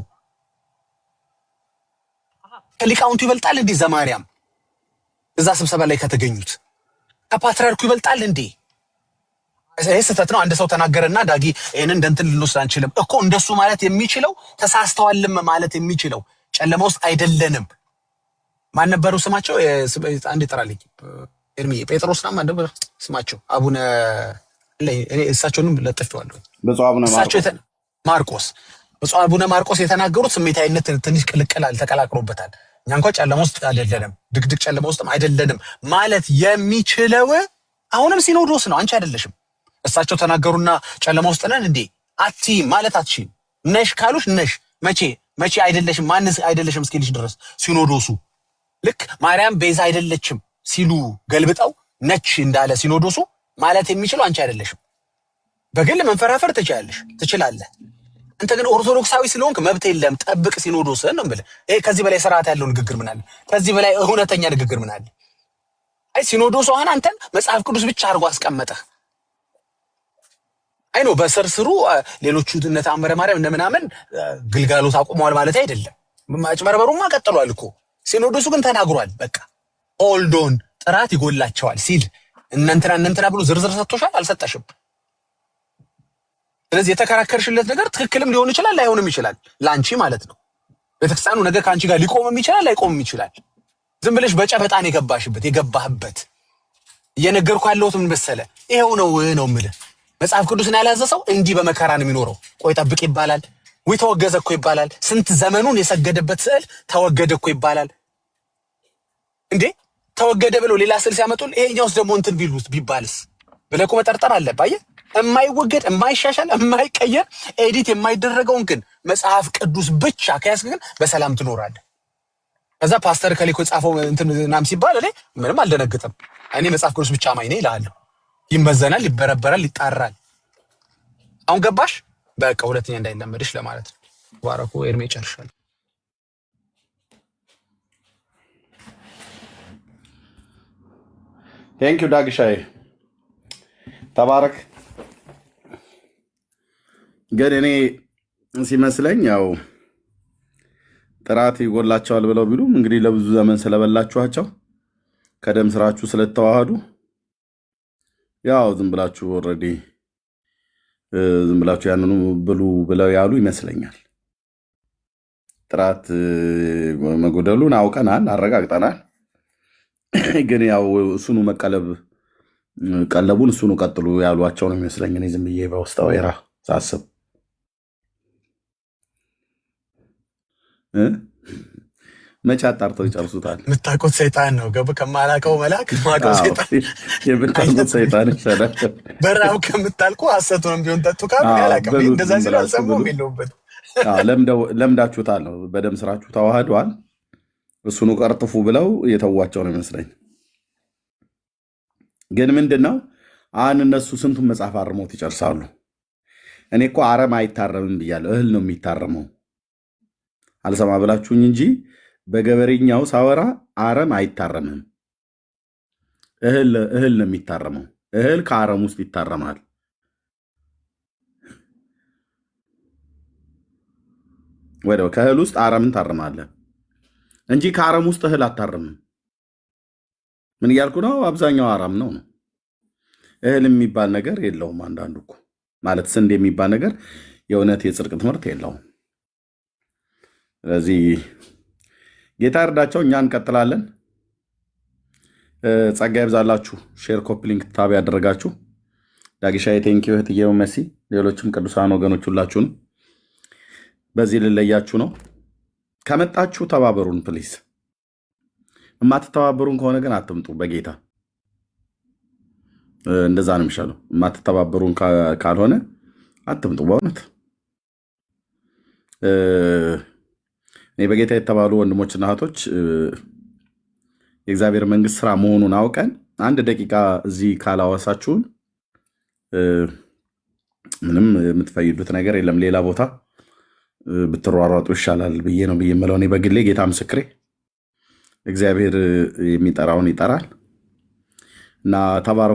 ከሊቃውንቱ ይበልጣል እንዴ ዘማርያም? እዛ ስብሰባ ላይ ከተገኙት ከፓትርያርኩ ይበልጣል እንዴ? ይሄ ስህተት ነው። አንድ ሰው ተናገረና ዳጊ ይሄንን እንደንትን ልንወስድ አንችልም እኮ። እንደሱ ማለት የሚችለው ተሳስተዋልም ማለት የሚችለው ጨለማ ውስጥ አይደለንም። ማን ነበሩ ስማቸው? አንድ ይጠራልኝ ኤርሚ ጴጥሮስና ማን ነበር ስማቸው? አቡነ እኔ እሳቸውንም ለጥፌዋለሁ። ብፁዕ አቡነ ማርቆስ ብፁዕ አቡነ ማርቆስ የተናገሩት ስሜታዊነት ትንሽ ቅልቅላል ተቀላቅሎበታል። እኛ እንኳን ጨለማ ውስጥ አይደለንም፣ ድቅድቅ ጨለማ ውስጥም አይደለንም ማለት የሚችለው አሁንም ሲኖዶስ ነው፣ አንቺ አይደለሽም። እሳቸው ተናገሩና ጨለማ ውስጥ ነን እንዴ አትይም ማለት አትችይም። ነሽ ካሉሽ ነሽ። መቼ መቼ አይደለሽም ማንስ አይደለሽም እስኪልሽ ድረስ ሲኖዶሱ ልክ ማርያም ቤዛ አይደለችም ሲሉ ገልብጠው ነች እንዳለ ሲኖዶሱ ማለት የሚችለው አንቺ አይደለሽም። በግል መንፈራፈር ትችላለህ። አንተ ግን ኦርቶዶክሳዊ ስለሆንክ መብት የለም ጠብቅ ሲኖዶስን ነው የምልህ። ይሄ ከዚህ በላይ ስርዓት ያለው ንግግር ምን አለ? ከዚህ በላይ እውነተኛ ንግግር ምን አለ? አይ ሲኖዶሱ አሁን አንተን መጽሐፍ ቅዱስ ብቻ አድርጎ አስቀመጠህ። አይ ነው በስርስሩ ሌሎቹ እነ ተአምረ ማርያም እነ ምናምን ግልጋሎት አቁመዋል ማለት አይደለም። ማጭበርበሩማ ቀጥሏል እኮ። ሲኖዶሱ ግን ተናግሯል። በቃ ሆልዶን ጥራት ይጎላቸዋል ሲል እነንትና ብሎ ዝርዝር ሰጥቶሻል? አልሰጠሽም። ስለዚህ የተከራከርሽለት ነገር ትክክልም ሊሆን ይችላል ላይሆንም ይችላል፣ ላንቺ ማለት ነው። ቤተክርስቲያኑ ነገር ካንቺ ጋር ሊቆምም ይችላል ላይቆምም ይችላል። ዝም ብለሽ በጨበጣን የገባህበት እየነገርኩ ያለሁት ምን መሰለህ? ይሄው ነው የምልህ። መጽሐፍ ቅዱስን ያልያዘ ሰው እንዲህ በመከራ ነው የሚኖረው። ቆይ ጠብቅ ይባላል ወይ ተወገዘ እኮ ይባላል። ስንት ዘመኑን የሰገደበት ስዕል ተወገደ እኮ ይባላል። እንዴ ተወገደ ብለው ሌላ ስዕል ሲያመጡል ይሄኛውስ ደግሞ እንትን ቢባልስ ብለህ እኮ መጠርጠር አለብህ። አየህ፣ የማይወገድ የማይሻሻል የማይቀየር ኤዲት የማይደረገውን ግን መጽሐፍ ቅዱስ ብቻ ከያዝክ ግን በሰላም ትኖራለህ። ከዛ ፓስተር ከሊኮ ጻፈው እንትን ናም ሲባል እኔ ምንም አልደነግጥም። እኔ መጽሐፍ ቅዱስ ብቻ ማይኔ ይላል። ይመዘናል፣ ይበረበራል፣ ይጣራል። አሁን ገባሽ? በቃ ሁለተኛ እንዳይለመድሽ ለማለት ነው። ባረኩ ኤርሜ ጨርሻለሁ። ቴንኪው ዳግሻዬ ተባረክ። ግን እኔ ሲመስለኝ ያው ጥራት ይጎላቸዋል ብለው ቢሉም እንግዲህ ለብዙ ዘመን ስለበላችኋቸው ከደም ስራችሁ ስለተዋሃዱ ያው ዝም ብላችሁ ኦልሬዲ ዝም ብላችሁ ያንኑ ብሉ ብለው ያሉ ይመስለኛል። ጥራት መጎደሉን አውቀናል፣ አረጋግጠናል። ግን ያው እሱኑ ቀለቡን እሱኑ ቀጥሉ ያሏቸው ነው የሚመስለኝ። እኔ ዝም ብዬ በውስጠ ወይራ ሳስብ መቼ አጣርተው ይጨርሱታል? የምታውቁት ሰይጣን ነው ገብ ከማላውቀው መልአክ ማውቀው ሰይጣን የምታውቁት ሰይጣን ይሻላል። በራብ ከምታልቁ ሐሰቱንም ቢሆን ጠጡ ካሉ ያላቀም እንደዛ ሲል አልሰማሁም የለውበት። ለምዳችሁታል ነው በደም ስራችሁ ተዋህዷል። እሱኑ ቀርጥፉ ብለው የተዋቸው ነው ይመስለኝ። ግን ምንድነው አሁን እነሱ ስንቱን መጽሐፍ አርመውት ይጨርሳሉ። እኔ እኮ አረም አይታረምም ብያለሁ። እህል ነው የሚታረመው። አልሰማ ብላችሁኝ እንጂ በገበሬኛው ሳወራ አረም አይታረምም። እህል ነው የሚታረመው። እህል ከአረም ውስጥ ይታረማል። ወዲያው ከእህል ውስጥ አረምን ታርማለህ እንጂ ከአረም ውስጥ እህል አታርምም። ምን እያልኩ ነው? አብዛኛው አረም ነው። እህል የሚባል ነገር የለውም። አንዳንዱ እኮ ማለት ስንዴ የሚባል ነገር የእውነት የጽድቅ ትምህርት የለውም። ስለዚህ ጌታ እርዳቸው። እኛ እንቀጥላለን። ጸጋ ይብዛላችሁ። ሼር፣ ኮፒ ሊንክ ታብ ያደረጋችሁ ዳጊሻዬ ቴንኪው፣ እህትዬው መሲ፣ ሌሎችም ቅዱሳን ወገኖች ሁላችሁንም በዚህ ልለያችሁ ነው። ከመጣችሁ ተባበሩን ፕሊስ። የማትተባበሩን ከሆነ ግን አትምጡ። በጌታ እንደዛ ነው የሚሻለው። የማትተባበሩን ካልሆነ አትምጡ። በእውነት እኔ በጌታ የተባሉ ወንድሞችና እህቶች የእግዚአብሔር መንግስት ስራ መሆኑን አውቀን አንድ ደቂቃ እዚህ ካላወሳችሁን ምንም የምትፈይዱት ነገር የለም። ሌላ ቦታ ብትሯሯጡ ይሻላል ብዬ ነው የምለው። እኔ በግሌ ጌታ ምስክሬ፣ እግዚአብሔር የሚጠራውን ይጠራል እና ተባረኩ።